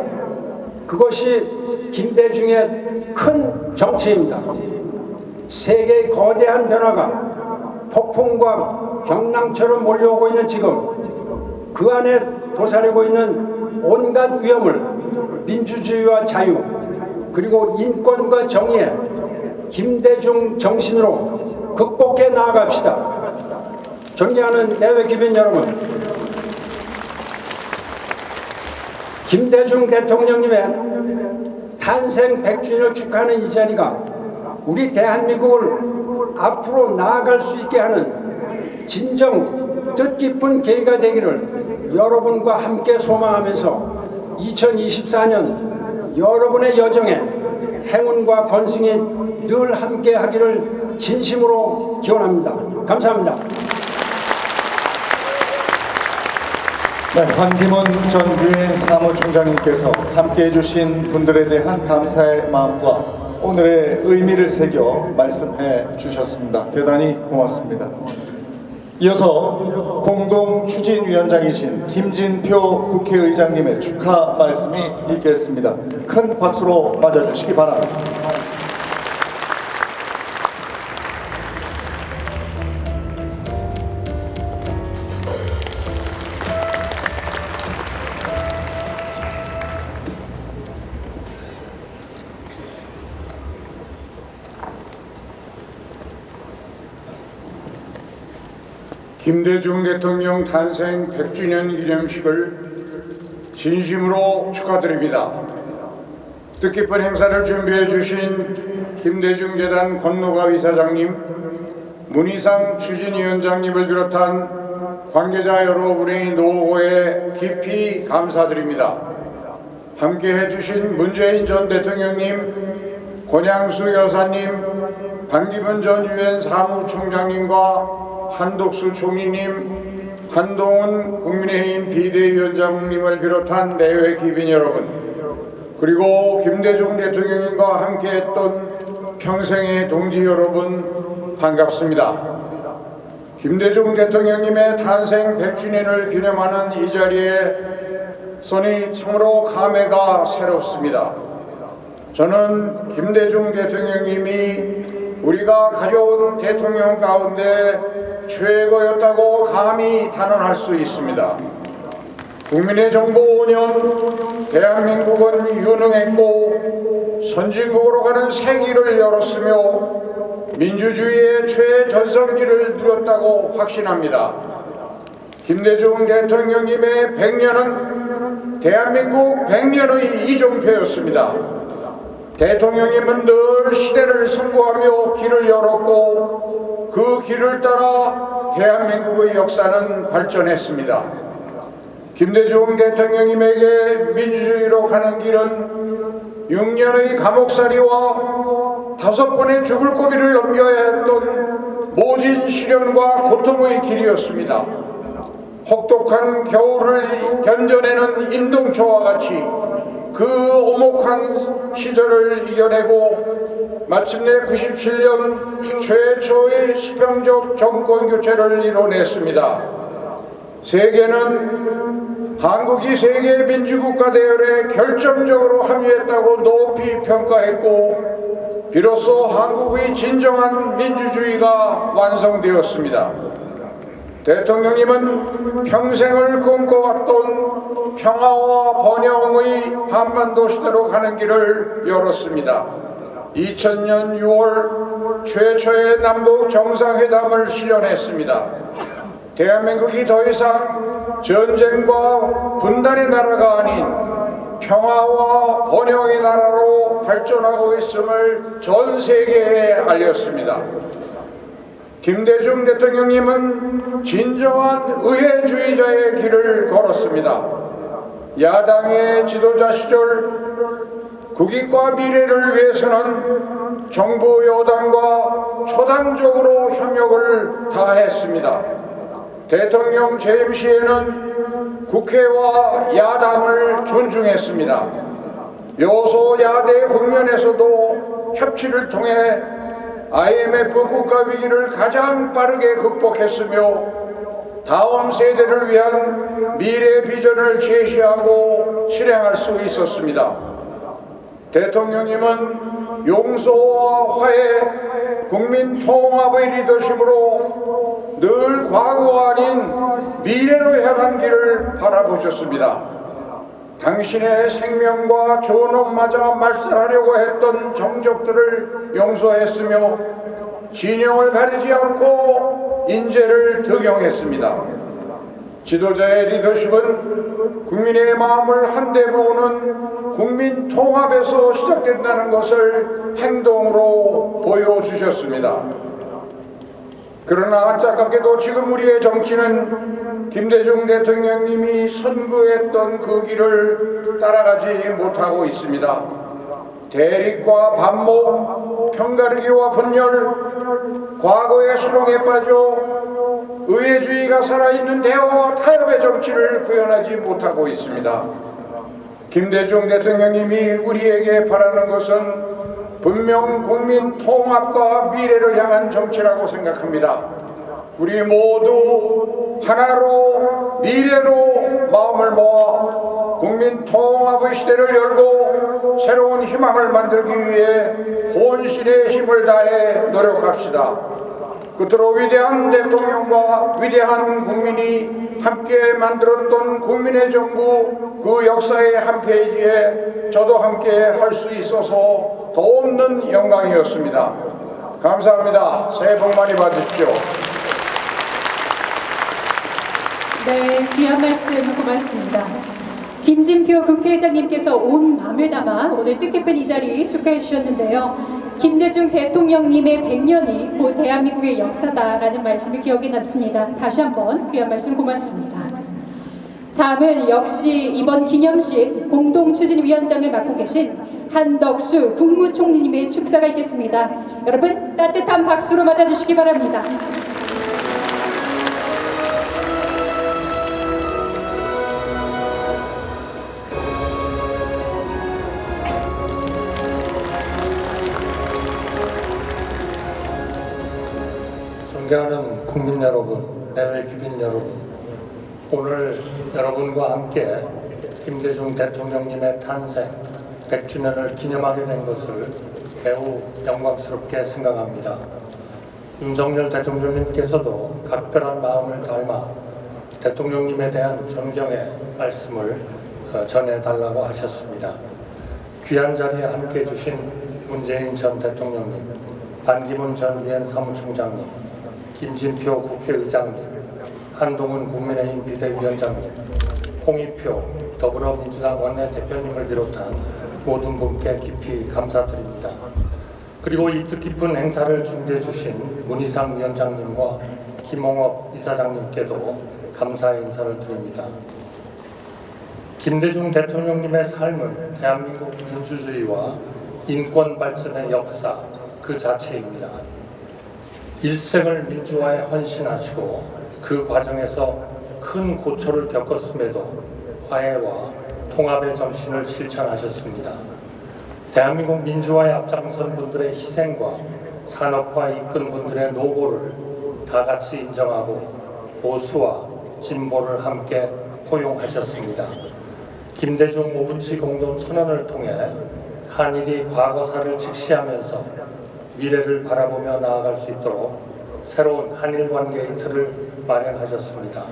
그것이 김대중의 큰 정치입니다. 세계의 거대한 변화가 폭풍과 경랑처럼 몰려오고 있는 지금 그 안에 도사리고 있는 온갖 위험을 민주주의와 자유 그리고 인권과 정의의 김대중 정신으로 극복해 나아갑시다. 존경하는 내외 귀빈 여러분, 김대중 대통령님의 탄생 100주년을 축하하는 이 자리가 우리 대한민국을 앞으로 나아갈 수 있게 하는 진정 뜻깊은 계기가 되기를 여러분과 함께 소망하면서 2024년 여러분의 여정에 행운과 건승이 늘 함께 하기를 진심으로 기원합니다. 감사합니다. 네, 한기문 전 유엔 사무총장님께서 함께해 주신 분들에 대한 감사의 마음과 오늘의 의미를 새겨 말씀해 주셨습니다. 대단히 고맙습니다. 이어서 공동추진위원장이신 김진표 국회의장님의 축하 말씀이 있겠습니다. 큰 박수로 맞아주시기 바랍니다. 김대중 대통령 탄생 100주년 기념식을 진심으로 축하드립니다. 뜻깊은 행사를 준비해 주신 김대중재단 권노갑 이사장님, 문희상 추진위원장님을 비롯한 관계자 여러분의 노고에 깊이 감사드립니다. 함께해 주신 문재인 전 대통령님, 권양수 여사님, 반기문 전 유엔 사무총장님과 한독수 총리님, 한동훈 국민의힘 비대위원장님을 비롯한 내외 귀빈 여러분, 그리고 김대중 대통령님과 함께했던 평생의 동지 여러분 반갑습니다. 김대중 대통령님의 탄생 100주년을 기념하는 이 자리에 서니 참으로 감회가 새롭습니다. 저는 김대중 대통령님이 우리가 가져온 대통령 가운데 최고였다고 감히 단언할 수 있습니다. 국민의 정부 5년, 대한민국은 유능했고 선진국으로 가는 새 길을 열었으며 민주주의의 최전성기를 누렸다고 확신합니다. 김대중 대통령님의 100년은 대한민국 100년의 이정표였습니다. 대통령님은 늘 시대를 선구하며 길을 열었고 그 길을 따라 대한민국의 역사는 발전했습니다. 김대중 대통령님에게 민주주의로 가는 길은 6년의 감옥살이와 5번의 죽을 고비를 넘겨야 했던 모진 시련과 고통의 길이었습니다. 혹독한 겨울을 견뎌내는 인동초와 같이 그 오목한 시절을 이겨내고 마침내 97년 최초의 수평적 정권 교체를 이뤄냈습니다. 세계는 한국이 세계 민주국가 대열에 결정적으로 합류했다고 높이 평가했고 비로소 한국의 진정한 민주주의가 완성되었습니다. 대통령님은 평생을 꿈꿔왔던 평화와 번영의 한반도 시대로 가는 길을 열었습니다. 2000년 6월 최초의 남북 정상회담을 실현했습니다. 대한민국이 더 이상 전쟁과 분단의 나라가 아닌 평화와 번영의 나라로 발전하고 있음을 전 세계에 알렸습니다. 김대중 대통령님은 진정한 의회주의자의 길을 걸었습니다. 야당의 지도자 시절 국익과 미래를 위해서는 정부 여당과 초당적으로 협력을 다했습니다. 대통령 재임 시에는 국회와 야당을 존중했습니다. 여소야대 국면에서도 협치를 통해 IMF 국가 위기를 가장 빠르게 극복했으며 다음 세대를 위한 미래 비전을 제시하고 실행할 수 있었습니다. 대통령님은 용서와 화해, 국민 통합의 리더십으로 늘 과거가 아닌 미래로 향한 길을 바라보셨습니다. 당신의 생명과 존엄마저 말살하려고 했던 정적들을 용서했으며 진영을 가리지 않고 인재를 덕용했습니다. 지도자의 리더십은 국민의 마음을 한데 모으는 국민 통합에서 시작된다는 것을 행동으로 보여주셨습니다. 그러나 안타깝게도 지금 우리의 정치는 김대중 대통령님이 선구했던 그 길을 따라가지 못하고 있습니다. 대립과 반목, 편가르기와 분열, 과거의 수렁에 빠져 의회주의가 살아있는 대화와 타협의 정치를 구현하지 못하고 있습니다. 김대중 대통령님이 우리에게 바라는 것은 분명 국민 통합과 미래를 향한 정치라고 생각합니다. 우리 모두 하나로 미래로 마음을 모아 국민 통합의 시대를 열고 새로운 희망을 만들기 위해 혼신의 힘을 다해 노력합시다. 끝으로 위대한 대통령과 위대한 국민이 함께 만들었던 국민의 정부 그 역사의 한 페이지에 저도 함께 할 수 있어서 더없는 영광이었습니다. 감사합니다. 새해 복 많이 받으십시오. 네, 귀한 말씀 고맙습니다. 김진표 국회의장님께서 온 마음을 담아 오늘 뜻깊은 이 자리 축하해 주셨는데요. 김대중 대통령님의 100년이 곧 대한민국의 역사다라는 말씀이 기억에 남습니다. 다시 한번 귀한 말씀 고맙습니다. 다음은 역시 이번 기념식 공동추진위원장을 맡고 계신 한덕수 국무총리님의 축사가 있겠습니다. 여러분 따뜻한 박수로 맞아주시기 바랍니다. 존경하는 국민 여러분, 내외 귀빈 여러분, 오늘 여러분과 함께 김대중 대통령님의 탄생 100주년을 기념하게 된 것을 매우 영광스럽게 생각합니다. 윤석열 대통령님께서도 각별한 마음을 담아 대통령님에 대한 존경의 말씀을 전해달라고 하셨습니다. 귀한 자리에 함께해 주신 문재인 전 대통령님, 반기문 전 유엔 사무총장님, 김진표 국회의장님, 한동훈 국민의힘 비대위원장님, 홍익표 더불어민주당 원내대표님을 비롯한 모든 분께 깊이 감사드립니다. 그리고 이 뜻깊은 행사를 준비해 주신 문희상 위원장님과 김홍업 이사장님께도 감사의 인사를 드립니다. 김대중 대통령님의 삶은 대한민국 민주주의와 인권 발전의 역사 그 자체입니다. 일생을 민주화에 헌신하시고 그 과정에서 큰 고초를 겪었음에도 화해와 통합의 정신을 실천하셨습니다. 대한민국 민주화에 앞장선 분들의 희생과 산업화 이끈 분들의 노고를 다 같이 인정하고 보수와 진보를 함께 포용하셨습니다. 김대중 오부치 공동 선언을 통해 한일이 과거사를 직시하면서 미래를 바라보며 나아갈 수 있도록 새로운 한일 관계의 틀을 마련하셨습니다.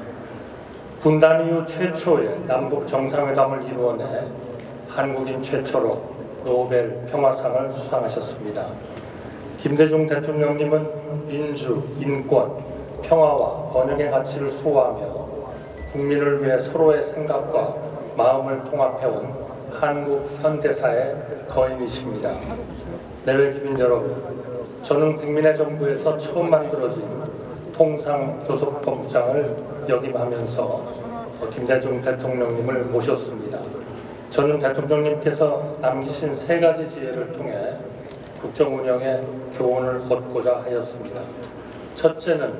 분단 이후 최초의 남북 정상회담을 이루어내 한국인 최초로 노벨 평화상을 수상하셨습니다. 김대중 대통령님은 민주, 인권, 평화와 번영의 가치를 소화하며 국민을 위해 서로의 생각과 마음을 통합해온 한국 현대사의 거인이십니다. 내외 기민 여러분, 저는 국민의 정부에서 처음 만들어진 통상교섭본부장을 역임하면서 김대중 대통령님을 모셨습니다. 저는 대통령님께서 남기신 3가지 지혜를 통해 국정 운영에 교훈을 얻고자 하였습니다. 첫째는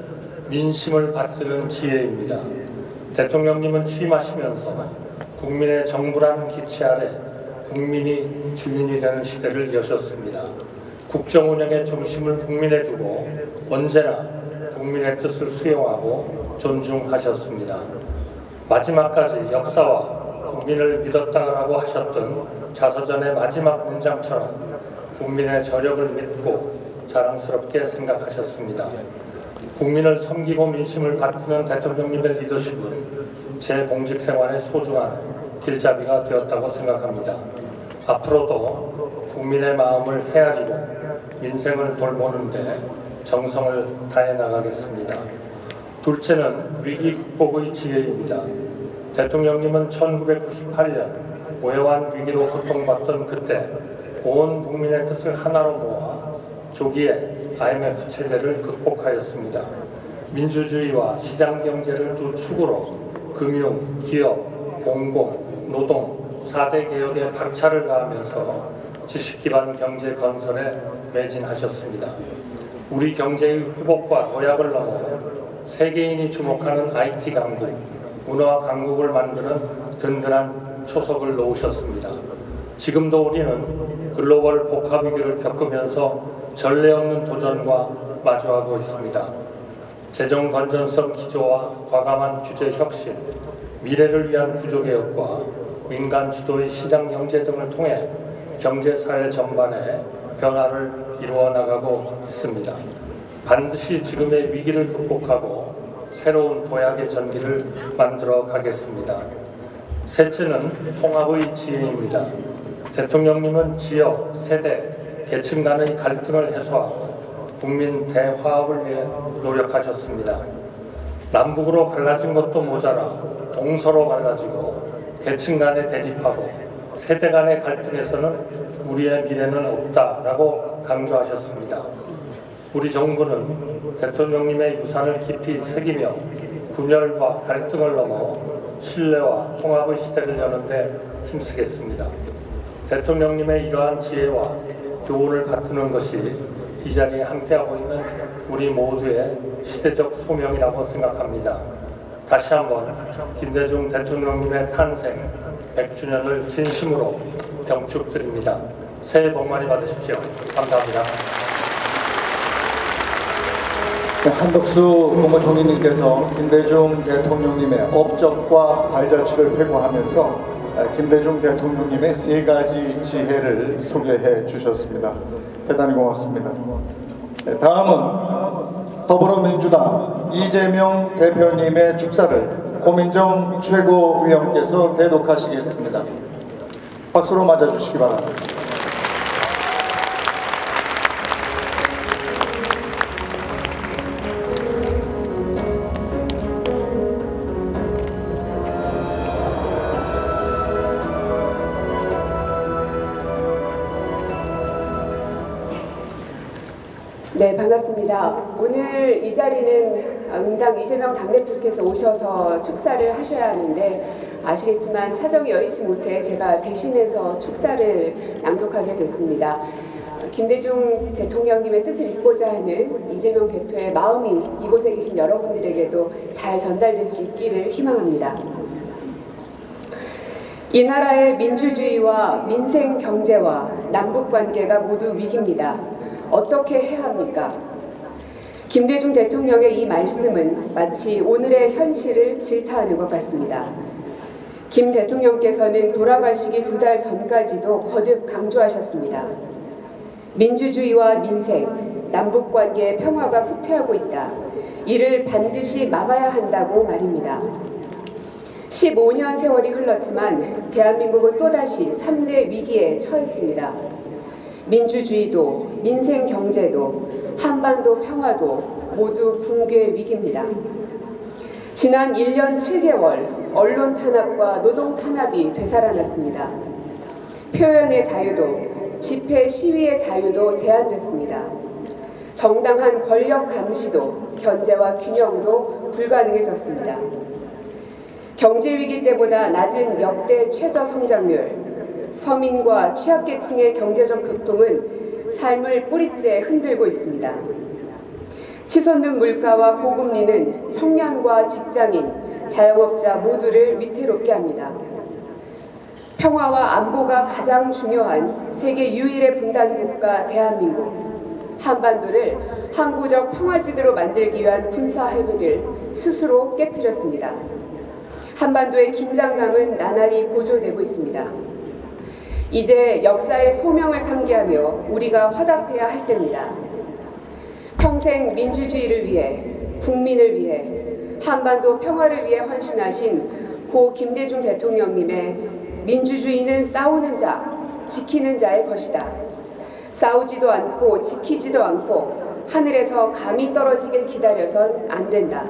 민심을 받드는 지혜입니다. 대통령님은 취임하시면서 국민의 정부라는 기치 아래 국민이 주인이 되는 시대를 여셨습니다. 국정 운영의 중심을 국민에 두고 언제나 국민의 뜻을 수용하고 존중하셨습니다. 마지막까지 역사와 국민을 믿었다라고 하셨던 자서전의 마지막 문장처럼 국민의 저력을 믿고 자랑스럽게 생각하셨습니다. 국민을 섬기고 민심을 받드는 대통령님의 리더십은 제 공직 생활의 소중한 길잡이가 되었다고 생각합니다. 앞으로도 국민의 마음을 헤아리고 민생을 돌보는데 정성을 다해 나가겠습니다. 둘째는 위기 극복의 지혜입니다. 대통령님은 1998년 오해완 위기로 고통받던 그때 온 국민의 뜻을 하나로 모아 조기에 IMF 체제를 극복하였습니다. 민주주의와 시장경제를 두 축으로 금융, 기업, 공공, 노동 4대 개혁에 박차를 가하면서 지식기반 경제 건설에 매진하셨습니다. 우리 경제의 회복과 도약을 넘어 세계인이 주목하는 IT 강국, 문화 강국을 만드는 든든한 초석을 놓으셨습니다. 지금도 우리는 글로벌 복합 위기를 겪으면서 전례 없는 도전과 마주하고 있습니다. 재정 건전성 기조와 과감한 규제 혁신, 미래를 위한 구조개혁과 민간 주도의 시장 경제 등을 통해 경제사회 전반에 변화를 이루어 나가고 있습니다. 반드시 지금의 위기를 극복하고 새로운 도약의 전기를 만들어 가겠습니다. 셋째는 통합의 지혜입니다. 대통령님은 지역, 세대, 계층 간의 갈등을 해소하고 국민 대화합을 위해 노력하셨습니다. 남북으로 갈라진 것도 모자라 동서로 갈라지고 계층 간에 대립하고 세대 간의 갈등에서는 우리의 미래는 없다라고 강조하셨습니다. 우리 정부는 대통령님의 유산을 깊이 새기며 분열과 갈등을 넘어 신뢰와 통합의 시대를 여는데 힘쓰겠습니다. 대통령님의 이러한 지혜와 교훈을 갖추는 것이 이 자리에 함께하고 있는 우리 모두의 시대적 소명이라고 생각합니다. 다시 한번 김대중 대통령님의 탄생 100주년을 진심으로 경축드립니다. 새해 복 많이 받으십시오. 감사합니다. 한덕수 국무총리님께서 김대중 대통령님의 업적과 발자취를 회고하면서 김대중 대통령님의 3가지 지혜를 소개해 주셨습니다. 대단히 고맙습니다. 다음은 더불어민주당 이재명 대표님의 축사를 고민정 최고위원께서 대독하시겠습니다. 박수로 맞아주시기 바랍니다. 네, 반갑습니다. 오늘 이 자리는 응당 이재명 당대표께서 오셔서 축사를 하셔야 하는데 아시겠지만 사정이 여의치 못해 제가 대신해서 축사를 낭독하게 됐습니다. 김대중 대통령님의 뜻을 잇고자 하는 이재명 대표의 마음이 이곳에 계신 여러분들에게도 잘 전달될 수 있기를 희망합니다. 이 나라의 민주주의와 민생 경제와 남북 관계가 모두 위기입니다. 어떻게 해야 합니까? 김대중 대통령의 이 말씀은 마치 오늘의 현실을 질타하는 것 같습니다. 김 대통령께서는 돌아가시기 2달 전까지도 거듭 강조하셨습니다. 민주주의와 민생, 남북관계의 평화가 후퇴하고 있다. 이를 반드시 막아야 한다고 말입니다. 15년 세월이 흘렀지만 대한민국은 또다시 3대 위기에 처했습니다. 민주주의도, 민생 경제도, 한반도 평화도 모두 붕괴 위기입니다. 지난 1년 7개월 언론 탄압과 노동 탄압이 되살아났습니다. 표현의 자유도, 집회 시위의 자유도 제한됐습니다. 정당한 권력 감시도, 견제와 균형도 불가능해졌습니다. 경제 위기 때보다 낮은 역대 최저 성장률, 서민과 취약계층의 경제적 급등은 삶을 뿌리째 흔들고 있습니다. 치솟는 물가와 고금리는 청년과 직장인, 자영업자 모두를 위태롭게 합니다. 평화와 안보가 가장 중요한 세계 유일의 분단국가 대한민국, 한반도를 항구적 평화지대로 만들기 위한 군사 합의를 스스로 깨뜨렸습니다. 한반도의 긴장감은 나날이 고조되고 있습니다. 이제 역사의 소명을 상기하며 우리가 화답해야 할 때입니다. 평생 민주주의를 위해, 국민을 위해, 한반도 평화를 위해 헌신하신 고 김대중 대통령님의 민주주의는 싸우는 자, 지키는 자의 것이다. 싸우지도 않고 지키지도 않고 하늘에서 감이 떨어지길 기다려선 안 된다.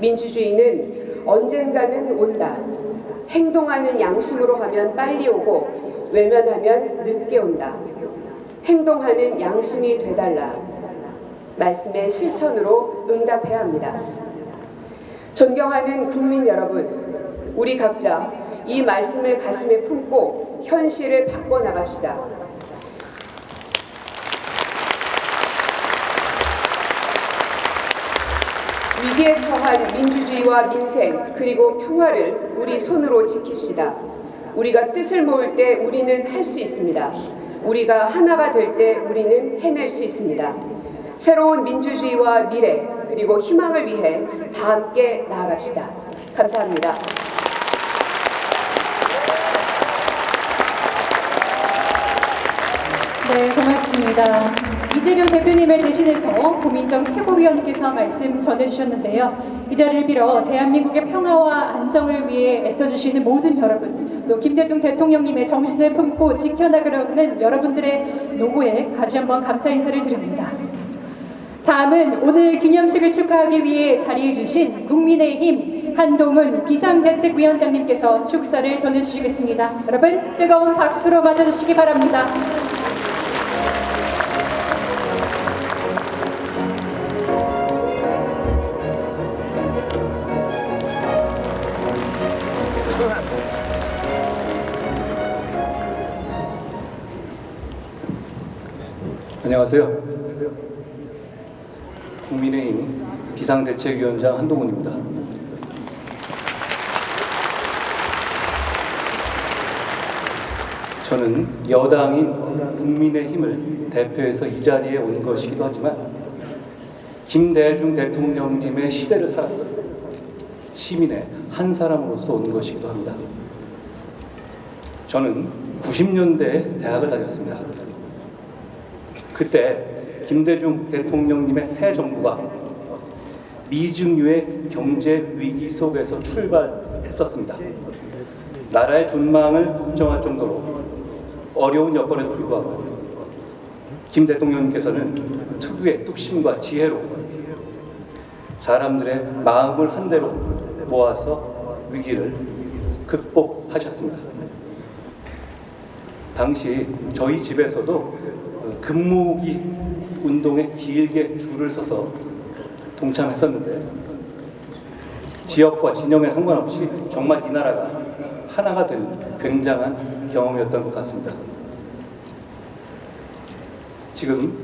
민주주의는 언젠가는 온다. 행동하는 양심으로 하면 빨리 오고 외면하면 늦게 온다. 행동하는 양심이 되달라. 말씀의 실천으로 응답해야 합니다. 존경하는 국민 여러분, 우리 각자 이 말씀을 가슴에 품고 현실을 바꿔나갑시다. 위기에 처한 민주주의와 민생 그리고 평화를 우리 손으로 지킵시다. 우리가 뜻을 모을 때 우리는 할 수 있습니다. 우리가 하나가 될 때 우리는 해낼 수 있습니다. 새로운 민주주의와 미래 그리고 희망을 위해 다 함께 나아갑시다. 감사합니다. 네, 고맙습니다. 이재명 대표님을 대신해서 고민정 최고위원께서 말씀 전해주셨는데요. 이 자리를 빌어 대한민국의 평화와 안정을 위해 애써주시는 모든 여러분, 또 김대중 대통령님의 정신을 품고 지켜나가려는 여러분들의 노고에 다시 한번 감사 인사를 드립니다. 다음은 오늘 기념식을 축하하기 위해 자리해 주신 국민의힘 한동훈 비상대책위원장님께서 축사를 전해주시겠습니다. 여러분 뜨거운 박수로 맞아주시기 바랍니다. 안녕하세요. 국민의힘 비상대책위원장 한동훈입니다. 저는 여당인 국민의힘을 대표해서 이 자리에 온 것이기도 하지만 김대중 대통령님의 시대를 살았던 시민의 한 사람으로서 온 것이기도 합니다. 저는 90년대에 대학을 다녔습니다. 그때 김대중 대통령님의 새 정부가 미증유의 경제 위기 속에서 출발했었습니다. 나라의 존망을 걱정할 정도로 어려운 여건에도 불구하고 김 대통령님께서는 특유의 뚝심과 지혜로 사람들의 마음을 한대로 모아서 위기를 극복하셨습니다. 당시 저희 집에서도 금모으기 운동에 길게 줄을 서서 동참했었는데 지역과 진영에 상관없이 정말 이 나라가 하나가 되는 굉장한 경험이었던 것 같습니다. 지금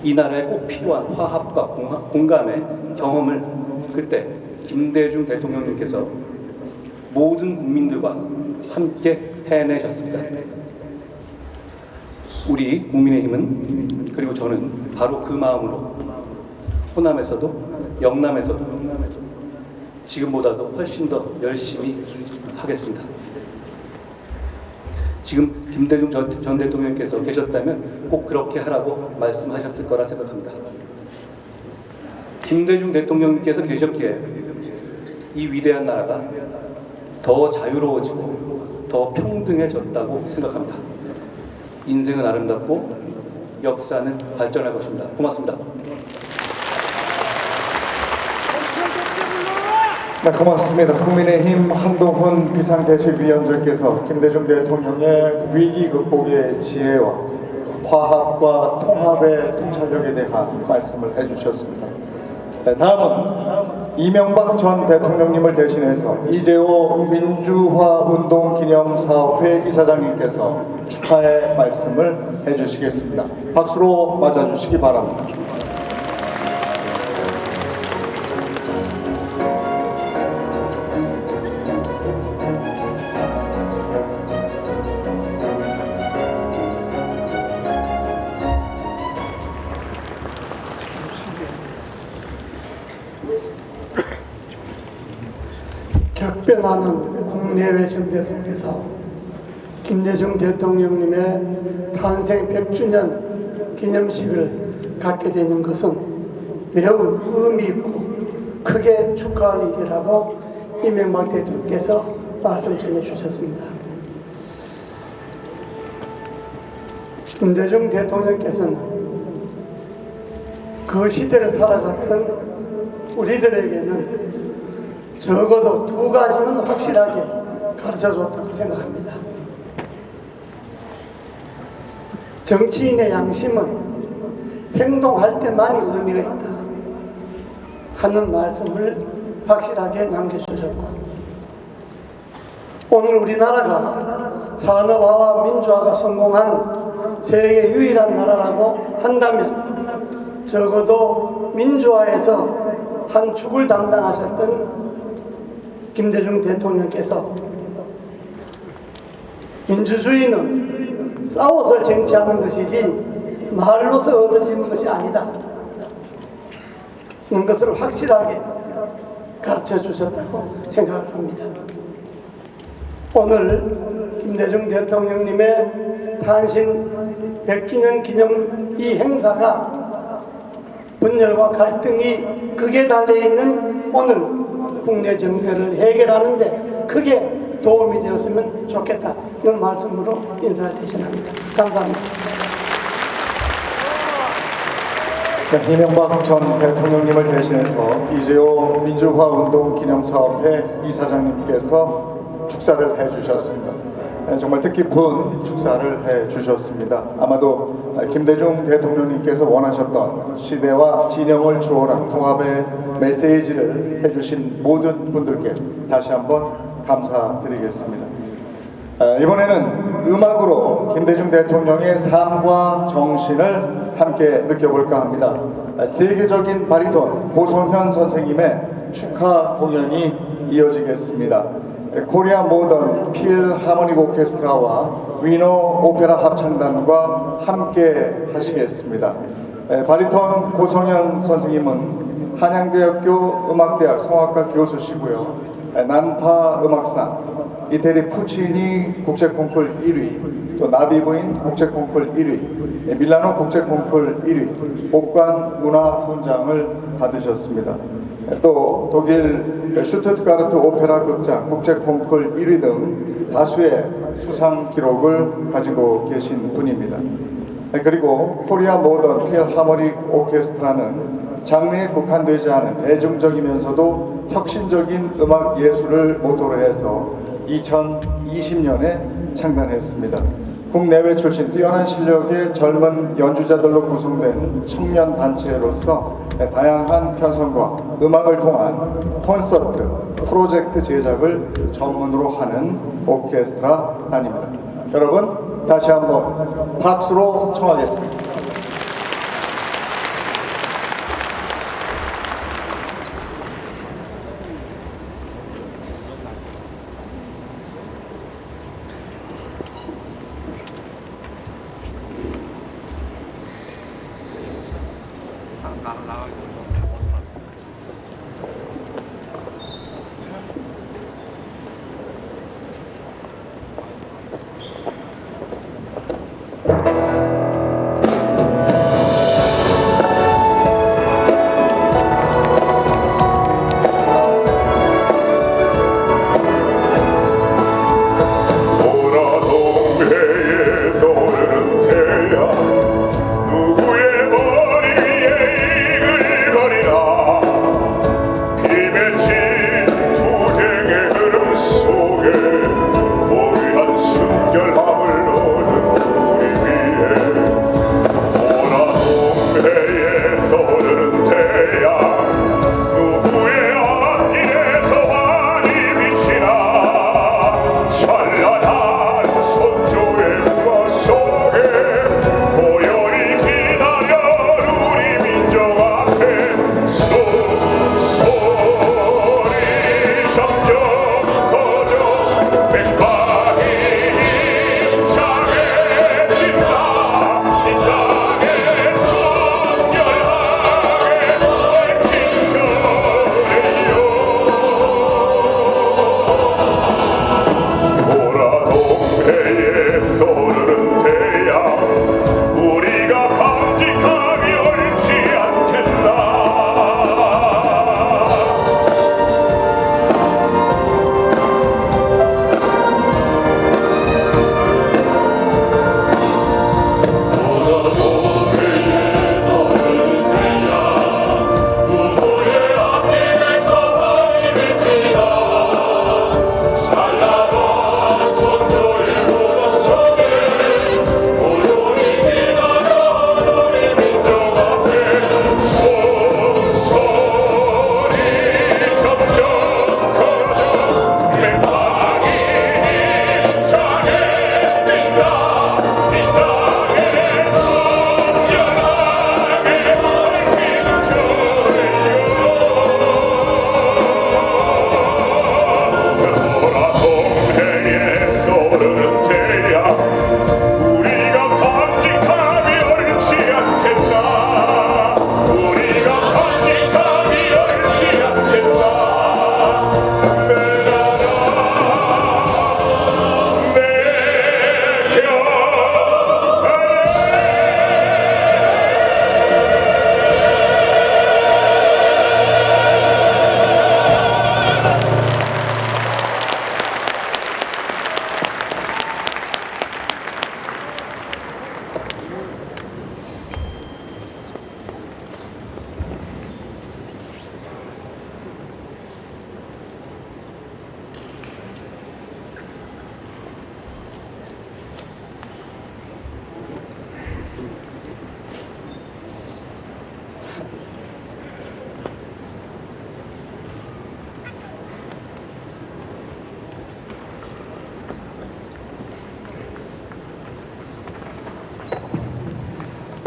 이 나라에 꼭 필요한 화합과 공감의 경험을 그때 김대중 대통령님께서 모든 국민들과 함께 해내셨습니다. 우리 국민의힘은 그리고 저는 바로 그 마음으로 호남에서도 영남에서도 지금보다도 훨씬 더 열심히 하겠습니다. 지금 김대중 전 대통령께서 계셨다면 꼭 그렇게 하라고 말씀하셨을 거라 생각합니다. 김대중 대통령께서 계셨기에 이 위대한 나라가 더 자유로워지고 더 평등해졌다고 생각합니다. 인생은 아름답고 역사는 발전할 것입니다. 고맙습니다. 네, 고맙습니다. 국민의힘 한동훈 비상대책위원장께서 김대중 대통령의 위기 극복의 지혜와 화합과 통합의 통찰력에 대한 말씀을 해주셨습니다. 네, 다음은 이명박 전 대통령님을 대신해서 이재호 민주화운동기념사업회 이사장님께서 축하의 말씀을 해주시겠습니다. 박수로 맞아주시기 바랍니다. 격변하는 국내외 정세 속에서 김대중 대통령님의 탄생 100주년 기념식을 갖게 되는 것은 매우 의미 있고 크게 축하할 일이라고 이명박 대통령께서 말씀 전해 주셨습니다. 김대중 대통령께서는 그 시대를 살아갔던 우리들에게는 적어도 두 가지는 확실하게 가르쳐줬다고 생각합니다. 정치인의 양심은 행동할 때만이 의미가 있다 하는 말씀을 확실하게 남겨주셨고, 오늘 우리나라가 산업화와 민주화가 성공한 세계 유일한 나라라고 한다면 적어도 민주화에서 한 축을 담당하셨던 김대중 대통령께서 민주주의는 싸워서 쟁취하는 것이지 말로서 얻어지는 것이 아니다 는 것을 확실하게 가르쳐 주셨다고 생각을 합니다. 오늘 김대중 대통령님의 탄신 100주년 기념 이 행사가 분열과 갈등이 극에 달려있는 오늘 국내 정세를 해결하는 데 크게 도움이 되었으면 좋겠다는 말씀으로 인사를 대신합니다. 감사합니다. 네, 이명박 전 대통령님을 대신해서 이재호 민주화운동기념사업회 이사장님께서 축사를 해주셨습니다. 네, 정말 뜻깊은 축사를 해주셨습니다. 아마도 김대중 대통령님께서 원하셨던 시대와 진영을 초월한 통합의 메시지를 해주신 모든 분들께 다시 한번 감사드리겠습니다. 이번에는 음악으로 김대중 대통령의 삶과 정신을 함께 느껴볼까 합니다. 세계적인 바리톤 고성현 선생님의 축하 공연이 이어지겠습니다. 코리아 모던 필하모닉 오케스트라와 위너 오페라 합창단과 함께 하시겠습니다. 바리톤 고성현 선생님은 한양대학교 음악대학 성악과 교수시고요. 난파 음악상, 이태리 푸치니 국제콩쿨 1위, 또 나비부인 국제콩쿨 1위, 밀라노 국제콩쿨 1위, 복관 문화훈장을 받으셨습니다. 또 독일 슈투트가르트 오페라 극장 국제콩쿨 1위 등 다수의 수상 기록을 가지고 계신 분입니다. 그리고 코리아 모던 필하모닉 오케스트라는 장르에 국한되지 않은 대중적이면서도 혁신적인 음악 예술을 모토로 해서 2020년에 창단했습니다. 국내외 출신 뛰어난 실력의 젊은 연주자들로 구성된 청년 단체로서 다양한 편성과 음악을 통한 콘서트, 프로젝트 제작을 전문으로 하는 오케스트라단입니다. 여러분 다시 한번 박수로 청하겠습니다.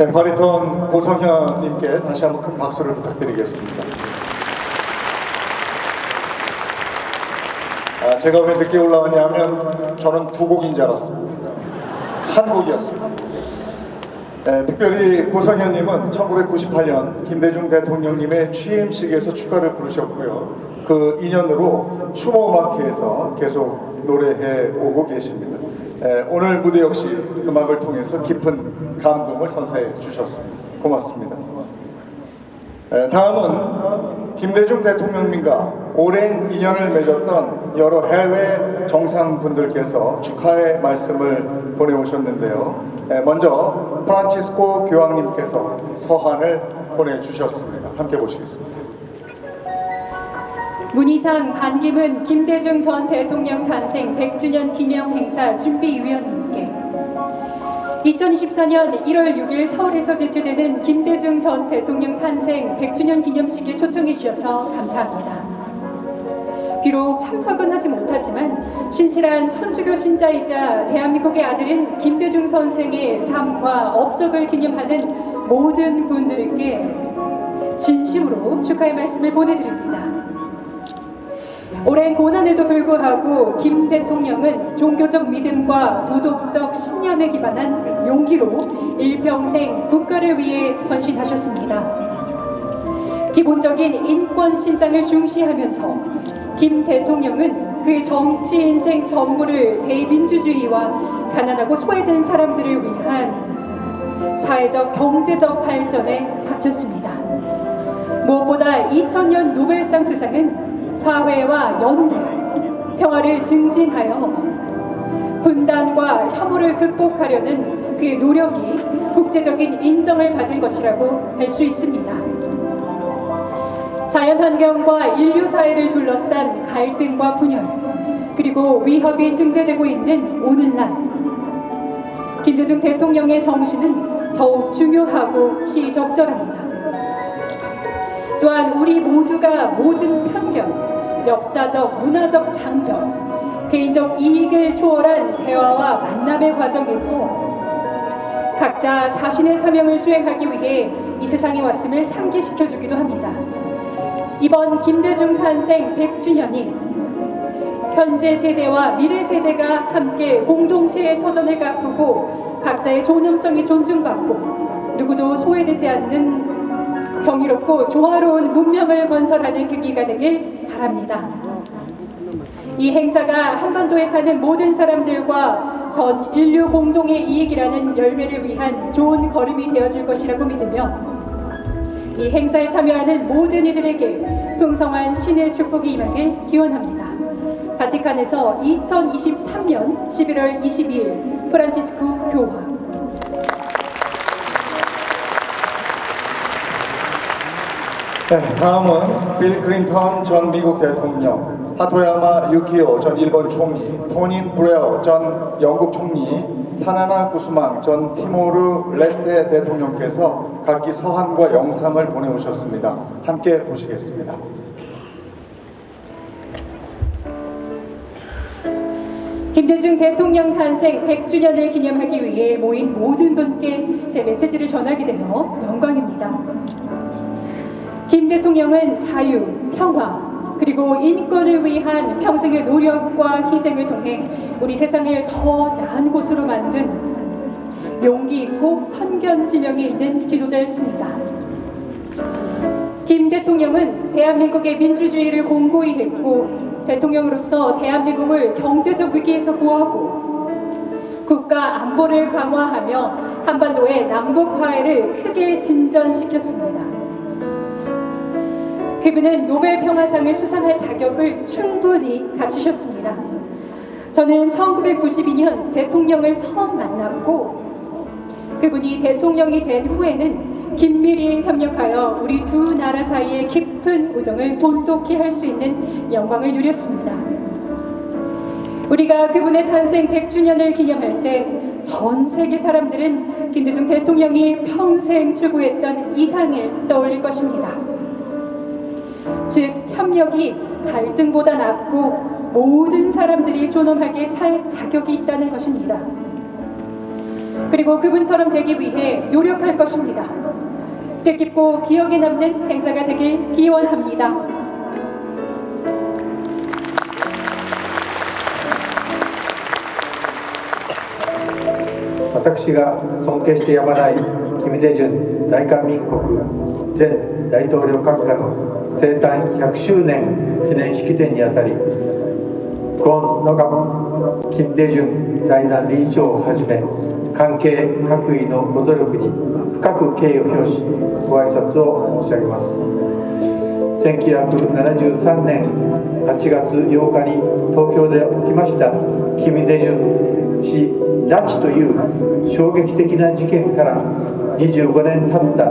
네, 바리톤 고성현님께 다시 한번 큰 박수를 부탁드리겠습니다. 제가 왜 늦게 올라왔냐면 저는 두 곡인 줄 알았습니다. 한 곡이었습니다. 특별히 고성현님은 1998년 김대중 대통령님의 취임식에서 축가를 부르셨고요. 그 인연으로 추모음악회에서 계속 노래해 오고 계십니다. 오늘 무대 역시 음악을 통해서 깊은 감동을 선사해 주셨습니다. 고맙습니다. 다음은 김대중 대통령님과 오랜 인연을 맺었던 여러 해외 정상분들께서 축하의 말씀을 보내오셨는데요. 먼저 프란치스코 교황님께서 서한을 보내주셨습니다. 함께 보시겠습니다. 문희상 반기문 김대중 전 대통령 탄생 100주년 기념 행사 준비위원님께 2024년 1월 6일 서울에서 개최되는 김대중 전 대통령 탄생 100주년 기념식에 초청해 주셔서 감사합니다. 비록 참석은 하지 못하지만 신실한 천주교 신자이자 대한민국의 아들인 김대중 선생의 삶과 업적을 기념하는 모든 분들께 진심으로 축하의 말씀을 보내드립니다. 오랜 고난에도 불구하고 김 대통령은 종교적 믿음과 도덕적 신념에 기반한 용기로 일평생 국가를 위해 헌신하셨습니다. 기본적인 인권 신장을 중시하면서 김 대통령은 그의 정치 인생 전부를 대민주주의와 가난하고 소외된 사람들을 위한 사회적 경제적 발전에 바쳤습니다. 무엇보다 2000년 노벨상 수상은 화해와 연대, 평화를 증진하여 분단과 혐오를 극복하려는 그의 노력이 국제적인 인정을 받은 것이라고 할 수 있습니다. 자연환경과 인류사회를 둘러싼 갈등과 분열, 그리고 위협이 증대되고 있는 오늘날 김대중 대통령의 정신은 더욱 중요하고 시적절합니다. 또한 우리 모두가 모든 편견, 역사적, 문화적 장벽, 개인적 이익을 초월한 대화와 만남의 과정에서 각자 자신의 사명을 수행하기 위해 이 세상에 왔음을 상기시켜주기도 합니다. 이번 김대중 탄생 100주년이 현재 세대와 미래 세대가 함께 공동체의 터전을 가꾸고 각자의 존엄성이 존중받고 누구도 소외되지 않는 정의롭고 조화로운 문명을 건설하는 계기가 되길 바랍니다. 이 행사가 한반도에 사는 모든 사람들과 전 인류 공동의 이익이라는 열매를 위한 좋은 걸음이 되어줄 것이라고 믿으며 이 행사에 참여하는 모든 이들에게 풍성한 신의 축복이 임하길 기원합니다. 바티칸에서 2023년 11월 22일 프란치스코 교황. 네, 다음은 빌 클린턴 전 미국 대통령, 하토야마 유키오 전 일본 총리, 토니 브레어 전 영국 총리, 사나나 구스망 전 티모르 레스테 대통령께서 각기 서한과 영상을 보내오셨습니다. 함께 보시겠습니다. 김대중 대통령 탄생 100주년을 기념하기 위해 모인 모든 분께 제 메시지를 전하게 되어 영광입니다. 김 대통령은 자유, 평화, 그리고 인권을 위한 평생의 노력과 희생을 통해 우리 세상을 더 나은 곳으로 만든 용기 있고 선견지명이 있는 지도자였습니다. 김 대통령은 대한민국의 민주주의를 공고히 했고 대통령으로서 대한민국을 경제적 위기에서 구하고 국가 안보를 강화하며 한반도의 남북 화해를 크게 진전시켰습니다. 그분은 노벨 평화상을 수상할 자격을 충분히 갖추셨습니다. 저는 1992년 대통령을 처음 만났고 그분이 대통령이 된 후에는 긴밀히 협력하여 우리 두 나라 사이의 깊은 우정을 돈독히 할 수 있는 영광을 누렸습니다. 우리가 그분의 탄생 100주년을 기념할 때 전 세계 사람들은 김대중 대통령이 평생 추구했던 이상을 떠올릴 것입니다. 즉, 협력이 갈등보다 낫고 모든 사람들이 존엄하게 살 자격이 있다는 것입니다. 그리고 그분처럼 되기 위해 노력할 것입니다. 뜻깊고 기억에 남는 행사가 되길 기원합니다. 私が尊敬してやまない金大中大韓民国前大統領閣下の生誕100周年記念式典にあたり、ゴン・ノガム金大中財団理事長をはじめ関係各位のご努力に深く敬意を表しご挨拶を申し上げます。1973年8月8日に東京で起きました金大中氏拉致という衝撃的な事件から25年経った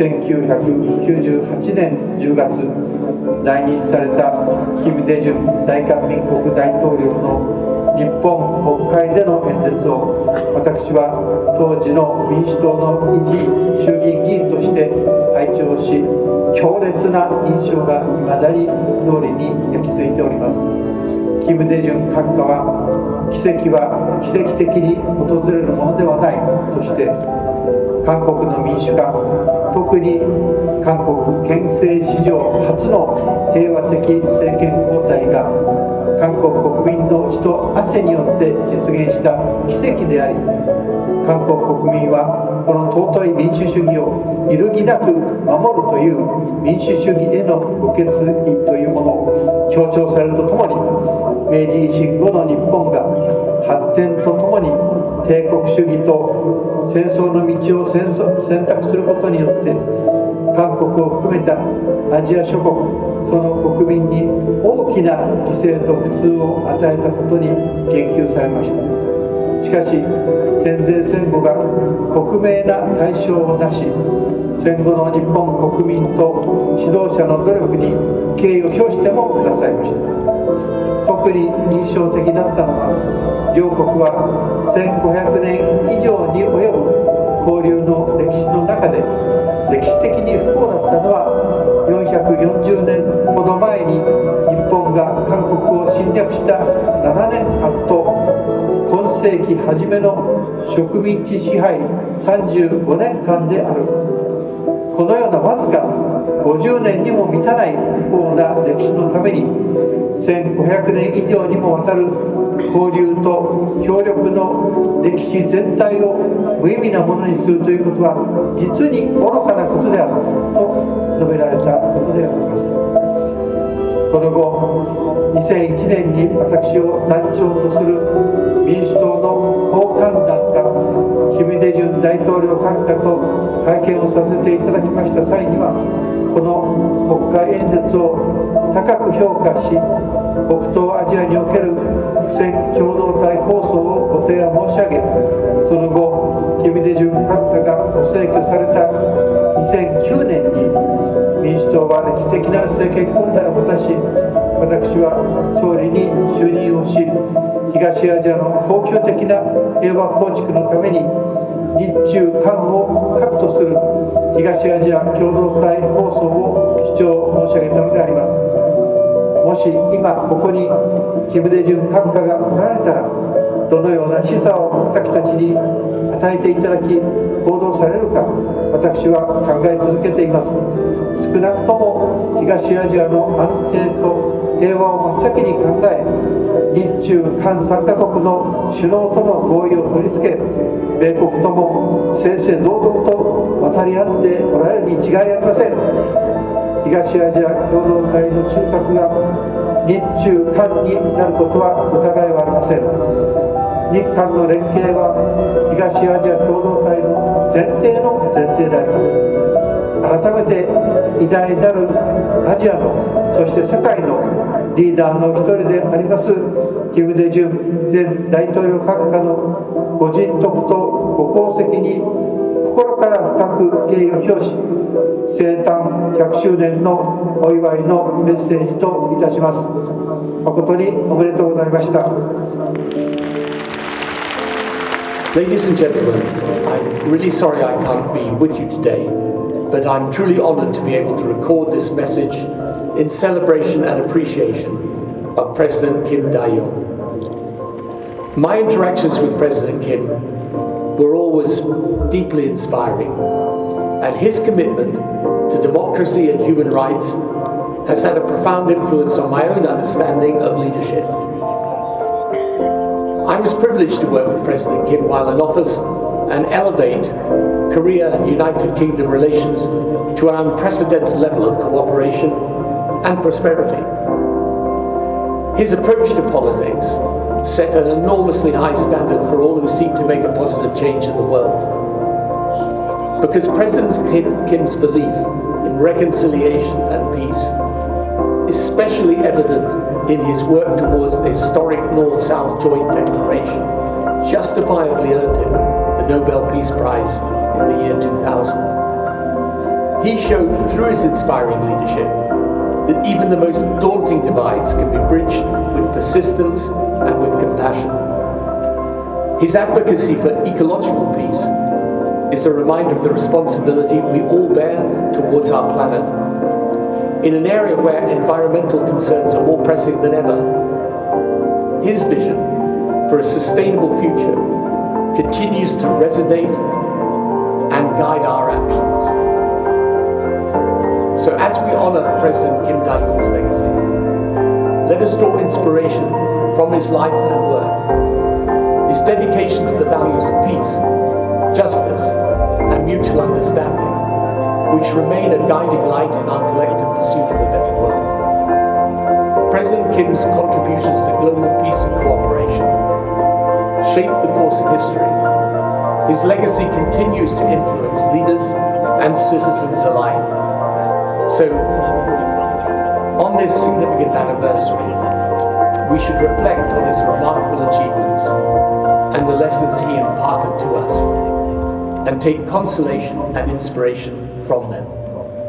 1998年10月、来日された金大中大韓民国大統領の日本国会での演説を私は当時の民主党の一衆議院議員として拝聴し、強烈な印象が未だに脳裏に焼き付いております。金大中閣下は奇跡は奇跡的に訪れるものではないとして韓国の民主化、特に韓国憲政史上初の平和的政権交代が韓国国民の血と汗によって実現した奇跡であり、韓国国民はこの尊い民主主義を揺るぎなく守るという民主主義へのご決意というものを強調されるとともに、明治維新後の日本が発展とともに帝国主義と戦争の道を選択することによって韓国を含めたアジア諸国、その国民に大きな犠牲と苦痛を与えたことに言及されました。しかし戦前戦後が克明な対象をなし、戦後の日本国民と指導者の努力に敬意を表してもくださいました。特に印象的だったのは、両国は1500年以上に及ぶ交流の歴史の中で歴史的に不幸だったのは440年ほど前に日本が韓国を侵略した7年半と今世紀初めの植民地支配35年間である。このようなわずか50年にも満たない不幸な歴史のために1500年以上にもわたる交流と協力の歴史全体を無意味なものにするということは実に愚かなことであると述べられたことであります。この後2001年に私を団長とする民主党の訪韓団が金大中大統領閣下と会見をさせていただきました際には、この国会演説を高く評価し、北東アジアにおける不戦共同体構想をご提案申し上げ、その後金大中閣下がご逝去された2009年に民主党は歴史的な政権交代を果たし、私は総理に就任をし、東アジアの恒久的な平和構築のために日中韓を核とする東アジア共同体構想を主張申し上げたのであります。もし今ここに金大中閣下がおられたら、どのような示唆を私たちに与えていただき行動されるか、私は考え続けています。少なくとも東アジアの安定と平和を真っ先に考え、日中韓3カ国の首脳との合意を取り付け、米国とも正々堂々と渡り合っておられるに違いありません。東アジア共同体の中核が日中韓になることは疑いはありません。日韓の連携は東アジア共同体の前提の前提であります。改めて偉大なるアジアの、そして世界のリーダーの一人であります金大中前大統領閣下のご人徳とご功績に心から深く敬意を表し、生誕100周年のお祝いのメッセージといたします。誠におめでとうございました。Ladies and gentlemen, I'm really sorry I can't be with you today, but I'm truly honored to be able to record this message in celebration and appreciation of President Kim Dae-jung. My interactions with President Kim were always deeply inspiring, and his commitment to democracy and human rights has had a profound influence on my own understanding of leadership. I was privileged to work with President Kim while in office and elevate Korea-United Kingdom relations to an unprecedented level of cooperation and prosperity. His approach to politics set an enormously high standard for all who seek to make a positive change in the world. Because President Kim's belief in reconciliation and peace, especially evident in his work towards the historic North-South Joint Declaration, justifiably earned him the Nobel Peace Prize in the year 2000. He showed through his inspiring leadership that even the most daunting divides can be bridged with persistence and with compassion. His advocacy for ecological peace is a reminder of the responsibility we all bear towards our planet. In an area where environmental concerns are more pressing than ever, his vision for a sustainable future continues to resonate and guide our actions. So as we honor President Kim Dae-jung's legacy, let us draw inspiration from his life and work, his dedication to the values of peace, justice, and mutual understanding, which remain a guiding light in our collective pursuit of a better world. President Kim's contributions to global peace and cooperation shaped the course of history. His legacy continues to influence leaders and citizens alike. So, on this significant anniversary, we should reflect on his remarkable achievements and the lessons he imparted to us, and take consolation and inspiration from them.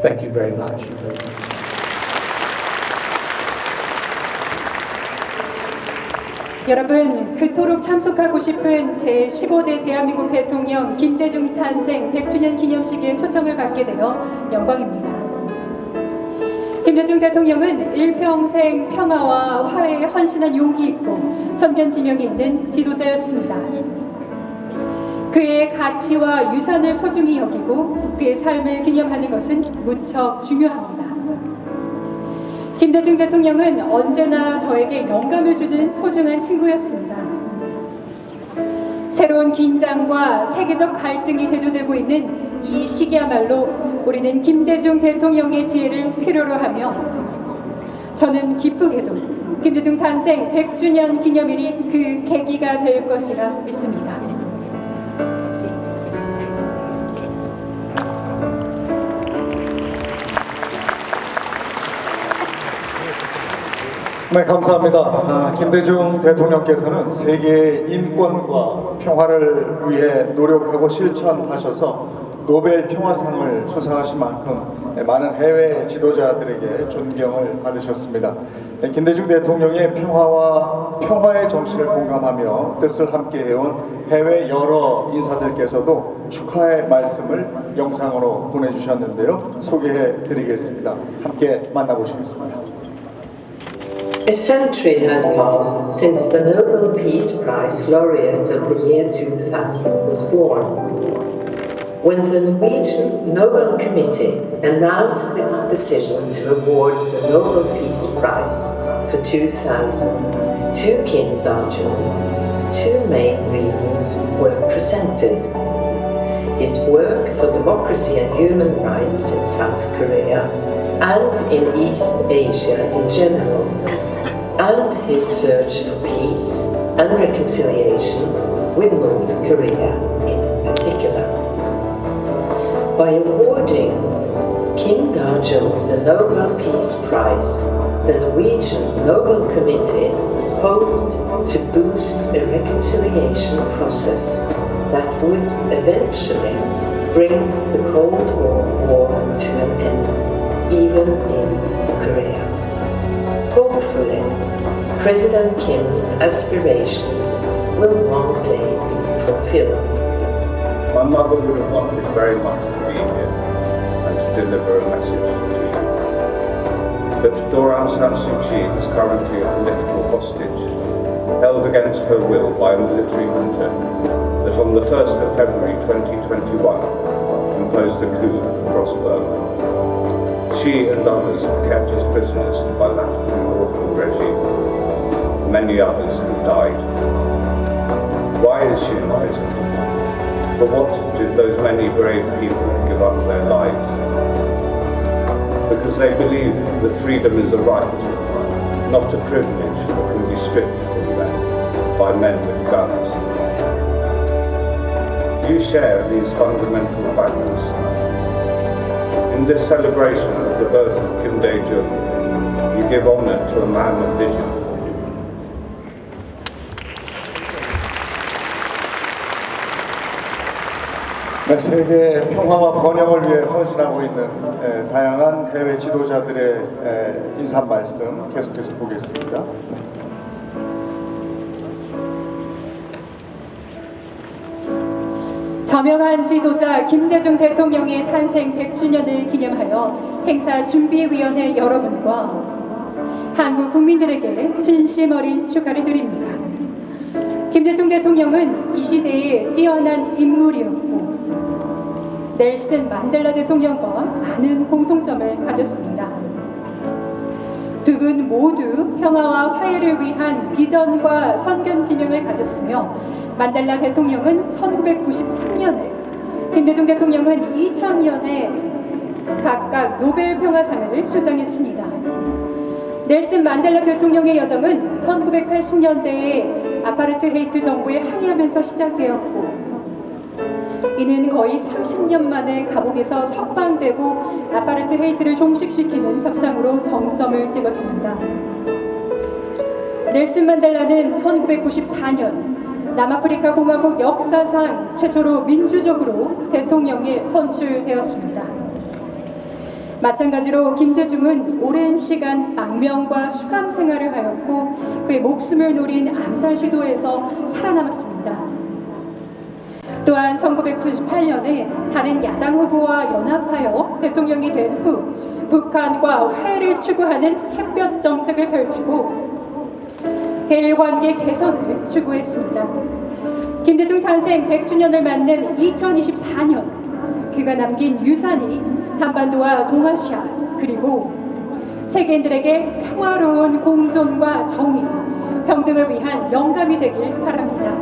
Thank you very much. 여러분, 그토록 참석하고 싶은 제15대 대한민국 대통령 김대중 탄생 100주년 기념식에 초청을 받게 되어 영광입니다. 김대중 대통령은 일평생 평화와 화해에 헌신한 용기 있고 선견 지명이 있는 지도자였습니다. 그의 가치와 유산을 소중히 여기고 그의 삶을 기념하는 것은 무척 중요합니다. 김대중 대통령은 언제나 저에게 영감을 주는 소중한 친구였습니다. 새로운 긴장과 세계적 갈등이 대두되고 있는 이 시기야말로 우리는 김대중 대통령의 지혜를 필요로 하며, 저는 기쁘게도 김대중 탄생 100주년 기념일이 그 계기가 될 것이라 믿습니다. 네, 감사합니다. 김대중 대통령께서는 세계의 인권과 평화를 위해 노력하고 실천하셔서 노벨 평화상을 수상하신 만큼 많은 해외 지도자들에게 존경을 받으셨습니다. 김대중 대통령의 평화와 평화의 정신을 공감하며 뜻을 함께 해온 해외 여러 인사들께서도 축하의 말씀을 영상으로 보내주셨는데요. 소개해 드리겠습니다. 함께 만나보시겠습니다. A century has passed since the Nobel Peace Prize laureate of the year 2000 was born. When the Norwegian Nobel Committee announced its decision to award the Nobel Peace Prize for 2000 to Kim Dae-jung, two main reasons were presented. His work for democracy and human rights in South Korea and in East Asia in general, and his search for peace and reconciliation with North Korea in particular. By awarding Kim Dae-jung the Nobel Peace Prize, the Norwegian Nobel Committee hoped to boost a reconciliation process that would eventually bring the Cold War to an end, even in Korea. Hopefully, President Kim's aspirations will one day be fulfilled. My mother would have wanted very much to be here and to deliver a message to you. But Daw Aung San Suu Kyi is currently a political hostage, held against her will by a military junta that on the 1st of February 2021 imposed a coup across Burma. She and others were kept as prisoners by that unlawful regime. Many others have died. Why is she in prison? For what did those many brave people give up their lives? Because they believe that freedom is a right, not a privilege that can be stripped from them by men with guns. You share these fundamental values. In this celebration of the birth of Kim Dae-jung, you give honor to a man of vision. 세계 평화와 번영을 위해 헌신하고 있는 다양한 해외 지도자들의 인사 말씀 계속해서 보겠습니다. 저명한 지도자 김대중 대통령의 탄생 100주년을 기념하여 행사준비위원회 여러분과 한국 국민들에게 진심 어린 축하를 드립니다. 김대중 대통령은 이 시대에 뛰어난 인물이었고 넬슨 만델라 대통령과 많은 공통점을 가졌습니다. 두 분 모두 평화와 화해를 위한 비전과 선견 지명을 가졌으며 만델라 대통령은 1993년에, 김대중 대통령은 2000년에 각각 노벨 평화상을 수상했습니다. 넬슨 만델라 대통령의 여정은 1980년대에 아파르트헤이트 정부에 항의하면서 시작되었고 이는 거의 30년 만에 감옥에서 석방되고 아파르트헤이트를 종식시키는 협상으로 정점을 찍었습니다. 넬슨 만델라는 1994년 남아프리카 공화국 역사상 최초로 민주적으로 대통령에 선출되었습니다. 마찬가지로 김대중은 오랜 시간 악명과 수감 생활을 하였고 그의 목숨을 노린 암살 시도에서 살아남았습니다. 또한 1998년에 다른 야당 후보와 연합하여 대통령이 된 후 북한과 화해를 추구하는 햇볕 정책을 펼치고 대일관계 개선을 추구했습니다. 김대중 탄생 100주년을 맞는 2024년 그가 남긴 유산이 한반도와 동아시아 그리고 세계인들에게 평화로운 공존과 정의, 평등을 위한 영감이 되길 바랍니다.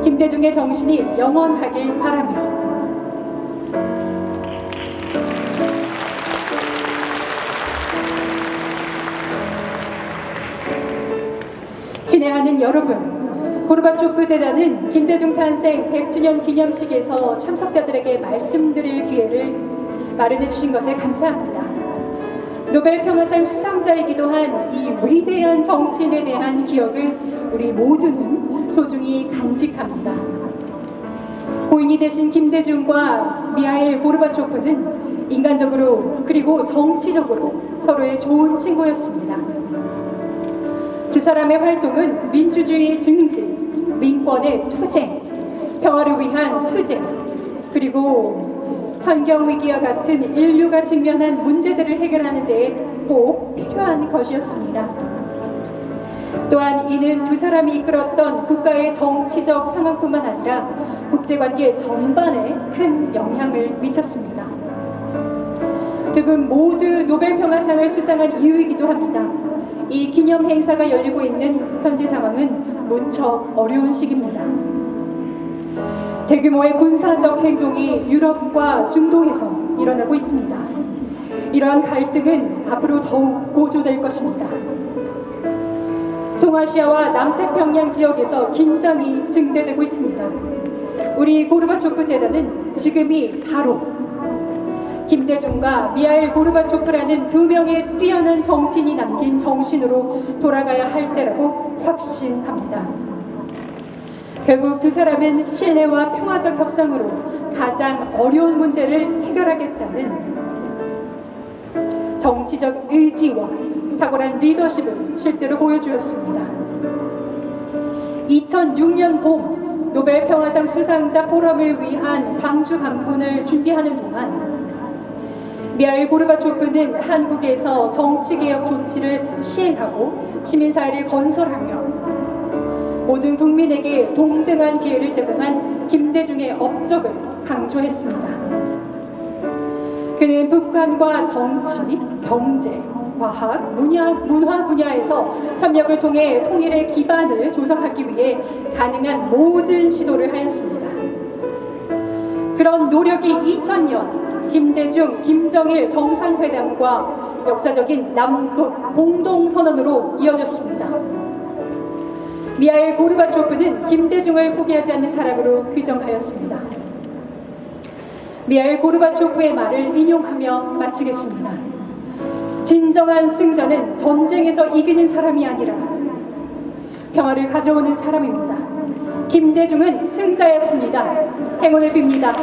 김대중의 정신이 영원하길 바라며 친애하는 여러분, 고르바초프 재단은 김대중 탄생 100주년 기념식에서 참석자들에게 말씀드릴 기회를 마련해 주신 것에 감사합니다. 노벨 평화상 수상자이기도 한 이 위대한 정치인에 대한 기억을 우리 모두는 소중히 간직합니다. 고인이 되신 김대중과 미하일 고르바초프는 인간적으로 그리고 정치적으로 서로의 좋은 친구였습니다. 두 사람의 활동은 민주주의 증진, 민권의 투쟁, 평화를 위한 투쟁, 그리고 환경위기와 같은 인류가 직면한 문제들을 해결하는 데 꼭 필요한 것이었습니다. 또한 이는 두 사람이 이끌었던 국가의 정치적 상황뿐만 아니라 국제관계 전반에 큰 영향을 미쳤습니다. 두 분 모두 노벨 평화상을 수상한 이유이기도 합니다. 이 기념 행사가 열리고 있는 현재 상황은 무척 어려운 시기입니다. 대규모의 군사적 행동이 유럽과 중동에서 일어나고 있습니다. 이러한 갈등은 앞으로 더욱 고조될 것입니다. 동아시아와 남태평양 지역에서 긴장이 증대되고 있습니다. 우리 고르바초프 재단은 지금이 바로 김대중과 미하일 고르바초프라는 두 명의 뛰어난 정치인이 남긴 정신으로 돌아가야 할 때라고 확신합니다. 결국 두 사람은 신뢰와 평화적 협상으로 가장 어려운 문제를 해결하겠다는 정치적 의지와 탁월한 리더십을 실제로 보여주었습니다. 2006년 봄 노벨 평화상 수상자 포럼을 위한 광주 방문을 준비하는 동안 미하일 고르바초프는 한국에서 정치개혁 조치를 시행하고 시민사회를 건설하며 모든 국민에게 동등한 기회를 제공한 김대중의 업적을 강조했습니다. 그는 북한과 정치, 경제, 과학, 문화 분야에서 협력을 통해 통일의 기반을 조성하기 위해 가능한 모든 시도를 하였습니다. 그런 노력이 2000년 김대중, 김정일 정상회담과 역사적인 남북 공동선언으로 이어졌습니다. 미하일 고르바초프는 김대중을 포기하지 않는 사람으로 규정하였습니다. 미하일 고르바초프의 말을 인용하며 마치겠습니다. 진정한 승자는 전쟁에서 이기는 사람이 아니라 평화를 가져오는 사람입니다. 김대중은 승자였습니다. 행운을 빕니다.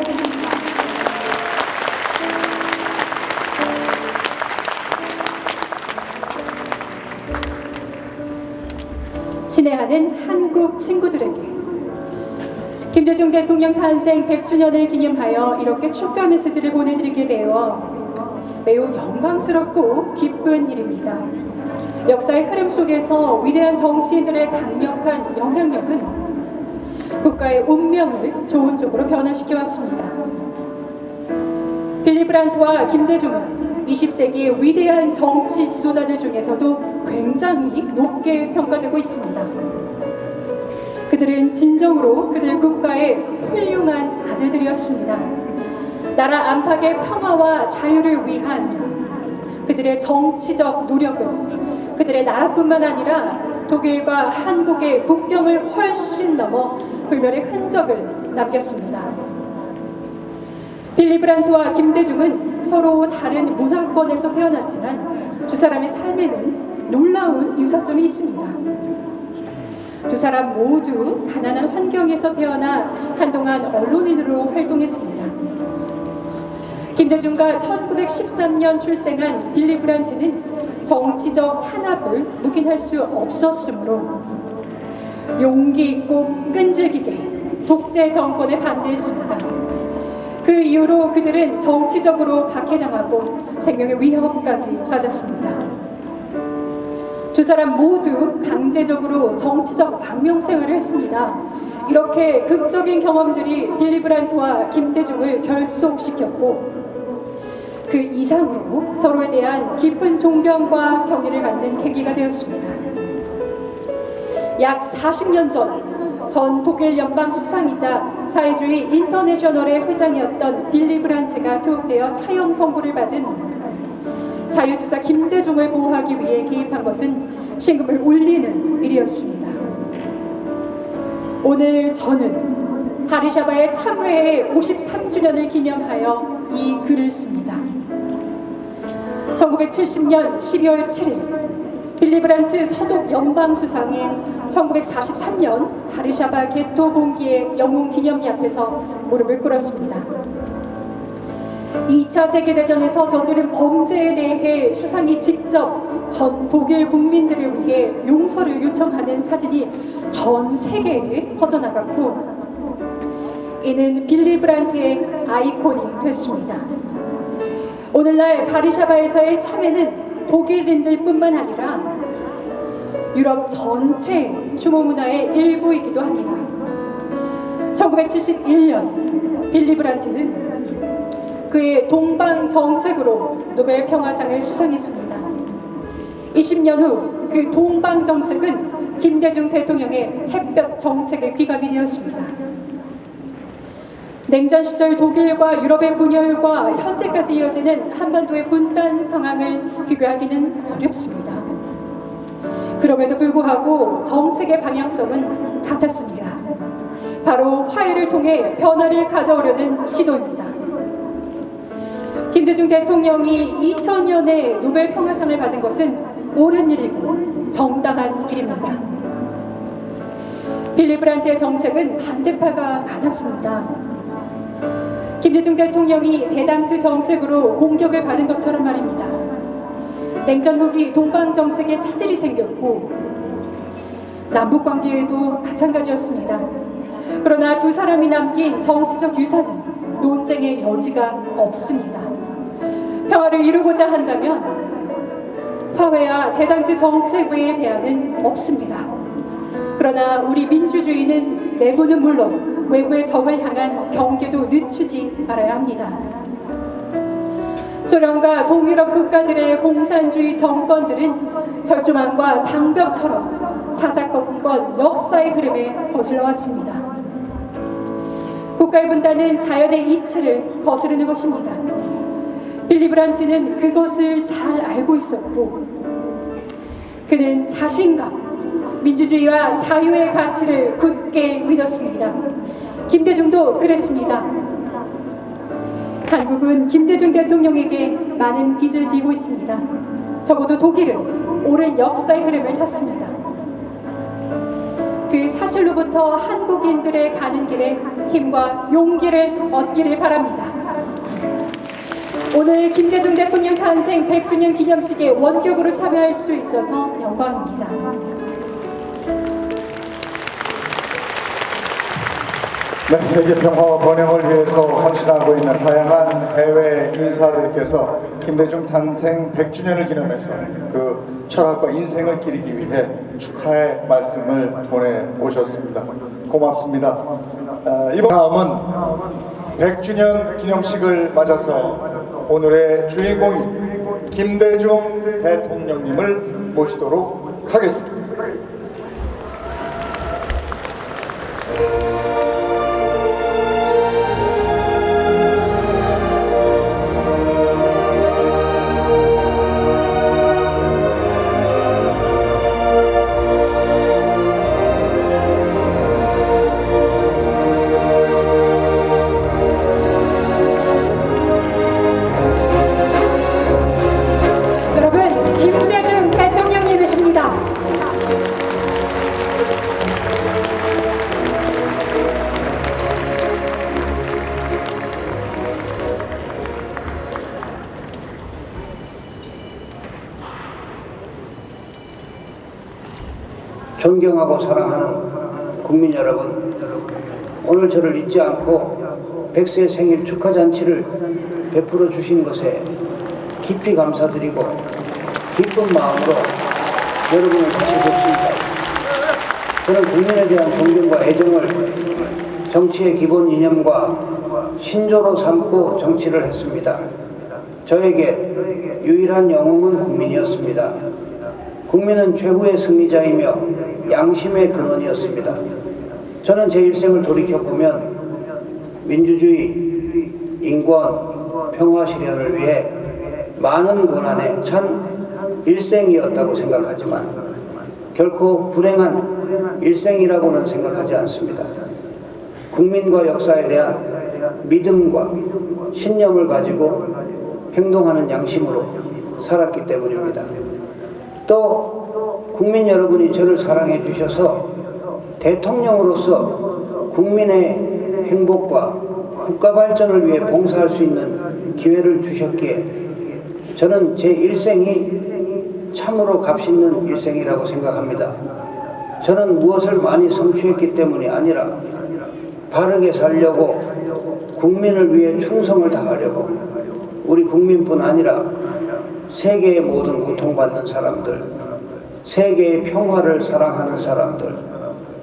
친애하는 한국 친구들에게 김대중 대통령 탄생 100주년을 기념하여 이렇게 축하 메시지를 보내드리게 되어 매우 영광스럽고 기쁜 일입니다. 역사의 흐름 속에서 위대한 정치인들의 강력한 영향력은 국가의 운명을 좋은 쪽으로 변화시켜 왔습니다. 빌리 브란트와 김대중은 20세기의 위대한 정치 지도자들 중에서도 굉장히 높게 평가되고 있습니다. 그들은 진정으로 그들 국가의 훌륭한 아들들이었습니다. 나라 안팎의 평화와 자유를 위한 그들의 정치적 노력은 그들의 나라뿐만 아니라 독일과 한국의 국경을 훨씬 넘어 불멸의 흔적을 남겼습니다. 빌리 브란트와 김대중은 서로 다른 문화권에서 태어났지만 두 사람의 삶에는 놀라운 유사점이 있습니다. 두 사람 모두 가난한 환경에서 태어나 한동안 언론인으로 활동했습니다. 김대중과 1913년 출생한 빌리 브란트는 정치적 탄압을 묵인할 수 없었으므로 용기 있고 끈질기게 독재 정권에 반대했습니다. 그 이후로 그들은 정치적으로 박해당하고 생명의 위협까지 받았습니다. 두 사람 모두 강제적으로 정치적 망명생활을 했습니다. 이렇게 극적인 경험들이 빌리 브란트와 김대중을 결속시켰고 그 이상으로 서로에 대한 깊은 존경과 경의를 갖는 계기가 되었습니다. 약 40년 전 독일 연방 수상이자 사회주의 인터내셔널의 회장이었던 빌리 브란트가 투옥되어 사형 선고를 받은 자유투사 김대중을 보호하기 위해 개입한 것은 신금을 울리는 일이었습니다. 오늘 저는 바르샤바의 참회의 53주년을 기념하여 이 글을 씁니다. 1970년 12월 7일 빌리 브란트 서독 연방수상인 1943년 바르샤바 게토 봉기의 영웅 기념비 앞에서 무릎을 꿇었습니다. 2차 세계대전에서 저지른 범죄에 대해 수상이 직접 전 독일 국민들을 위해 용서를 요청하는 사진이 전 세계에 퍼져나갔고 이는 빌리 브란트의 아이콘이 됐습니다. 오늘날 바르샤바에서의 참회는 독일인들뿐만 아니라 유럽 전체 추모 문화의 일부이기도 합니다. 1971년 빌리 브란트는 그의 동방 정책으로 노벨 평화상을 수상했습니다. 20년 후 그 동방 정책은 김대중 대통령의 햇볕 정책에 귀감이 되었습니다. 냉전 시절 독일과 유럽의 분열과 현재까지 이어지는 한반도의 분단 상황을 비교하기는 어렵습니다. 그럼에도 불구하고 정책의 방향성은 같았습니다. 바로 화해를 통해 변화를 가져오려는 시도입니다. 김대중 대통령이 2000년에 노벨 평화상을 받은 것은 옳은 일이고 정당한 일입니다. 빌리 브란트의 정책은 반대파가 많았습니다. 김대중 대통령이 대당트 정책으로 공격을 받은 것처럼 말입니다. 냉전 후기 동방 정책에 차질이 생겼고 남북 관계에도 마찬가지였습니다. 그러나 두 사람이 남긴 정치적 유산은 논쟁의 여지가 없습니다. 평화를 이루고자 한다면 화해와 대당트 정책 외의 대안은 없습니다. 그러나 우리 민주주의는 내부는 물론 외부의 적을 향한 경계도 늦추지 말아야 합니다. 소련과 동유럽 국가들의 공산주의 정권들은 절조망과 장벽처럼 사사건건 역사의 흐름에 거슬러 왔습니다. 국가의 분단은 자연의 이치를 거스르는 것입니다. 빌리 브란트는 그것을 잘 알고 있었고 그는 자신감, 민주주의와 자유의 가치를 굳게 믿었습니다. 김대중도 그랬습니다. 한국은 김대중 대통령에게 많은 빚을 지고 있습니다. 적어도 독일은 오랜 역사의 흐름을 탔습니다. 그 사실로부터 한국인들의 가는 길에 힘과 용기를 얻기를 바랍니다. 오늘 김대중 대통령 탄생 100주년 기념식에 원격으로 참여할 수 있어서 영광입니다. 네, 세계 평화와 번영을 위해서 헌신하고 있는 다양한 해외 인사들께서 김대중 탄생 100주년을 기념해서 그 철학과 인생을 기리기 위해 축하의 말씀을 보내오셨습니다. 고맙습니다. 이번 다음은 100주년 기념식을 맞아서 오늘의 주인공인 김대중 대통령님을 모시도록 하겠습니다. 김대중 대통령님이십니다. 존경하고 사랑하는 국민 여러분, 오늘 저를 잊지 않고 100세 생일 축하 잔치를 베풀어 주신 것에 깊이 감사드리고 기쁜 마음으로 여러분을 같이 뵙습니다. 저는 국민에 대한 존경과 애정을 정치의 기본 이념과 신조로 삼고 정치를 했습니다. 저에게 유일한 영웅은 국민이었습니다. 국민은 최후의 승리자이며 양심의 근원이었습니다. 저는 제 일생을 돌이켜보면 민주주의, 인권, 평화 실현을 위해 많은 고난에 찬 일생이었다고 생각하지만 결코 불행한 일생이라고는 생각하지 않습니다. 국민과 역사에 대한 믿음과 신념을 가지고 행동하는 양심으로 살았기 때문입니다. 또 국민 여러분이 저를 사랑해 주셔서 대통령으로서 국민의 행복과 국가 발전을 위해 봉사할 수 있는 기회를 주셨기에 저는 제 일생이 참으로 값있는 일생이라고 생각합니다. 저는 무엇을 많이 성취했기 때문이 아니라 바르게 살려고 국민을 위해 충성을 다하려고 우리 국민뿐 아니라 세계의 모든 고통받는 사람들, 세계의 평화를 사랑하는 사람들,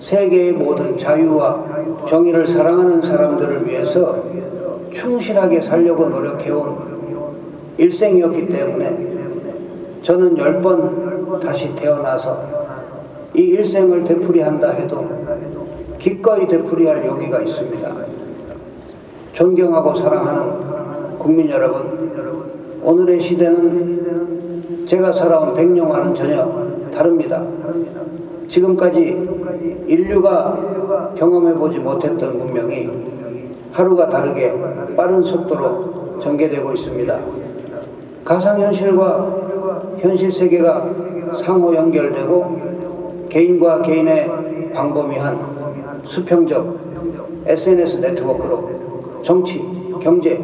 세계의 모든 자유와 정의를 사랑하는 사람들을 위해서 충실하게 살려고 노력해온 일생이었기 때문에 저는 10번 다시 태어나서 이 일생을 되풀이한다 해도 기꺼이 되풀이할 용의가 있습니다. 존경하고 사랑하는 국민 여러분, 오늘의 시대는 제가 살아온 100년과는 전혀 다릅니다. 지금까지 인류가 경험해보지 못했던 문명이 하루가 다르게 빠른 속도로 전개되고 있습니다. 가상현실과 현실 세계가 상호 연결되고 개인과 개인의 광범위한 수평적 SNS 네트워크로 정치, 경제,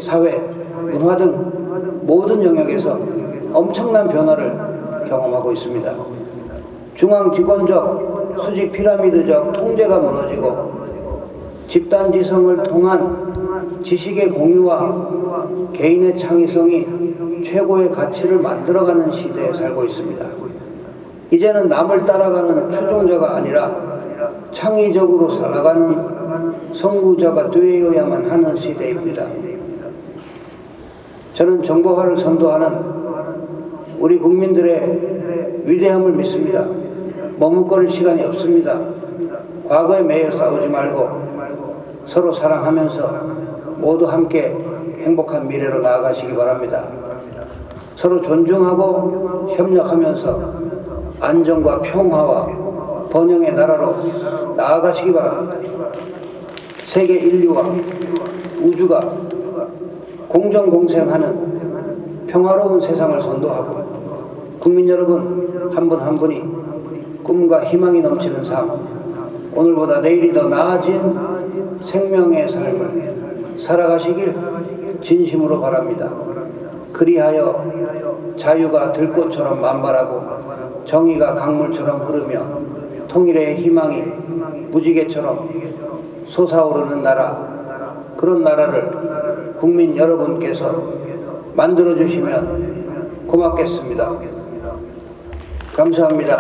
사회, 문화 등 모든 영역에서 엄청난 변화를 경험하고 있습니다. 중앙집권적, 수직 피라미드적 통제가 무너지고 집단지성을 통한 지식의 공유와 개인의 창의성이 최고의 가치를 만들어가는 시대에 살고 있습니다. 이제는 남을 따라가는 추종자가 아니라 창의적으로 살아가는 선구자가 되어야만 하는 시대입니다. 저는 정보화를 선도하는 우리 국민들의 위대함을 믿습니다. 머뭇거릴 시간이 없습니다. 과거에 매여 싸우지 말고 서로 사랑하면서 모두 함께 행복한 미래로 나아가시기 바랍니다. 서로 존중하고 협력하면서 안정과 평화와 번영의 나라로 나아가시기 바랍니다. 세계 인류와 우주가 공정공생하는 평화로운 세상을 선도하고 국민 여러분 한 분 한 분이 꿈과 희망이 넘치는 삶, 오늘보다 내일이 더 나아진 생명의 삶을 살아가시길 진심으로 바랍니다. 그리하여 자유가 들꽃처럼 만발하고 정의가 강물처럼 흐르며 통일의 희망이 무지개처럼 솟아오르는 나라, 그런 나라를 국민 여러분께서 만들어주시면 고맙겠습니다. 감사합니다.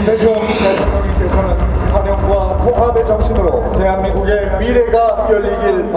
김대중 대통령님께서는 환영과 통합의 정신으로 대한민국의 미래가 열리길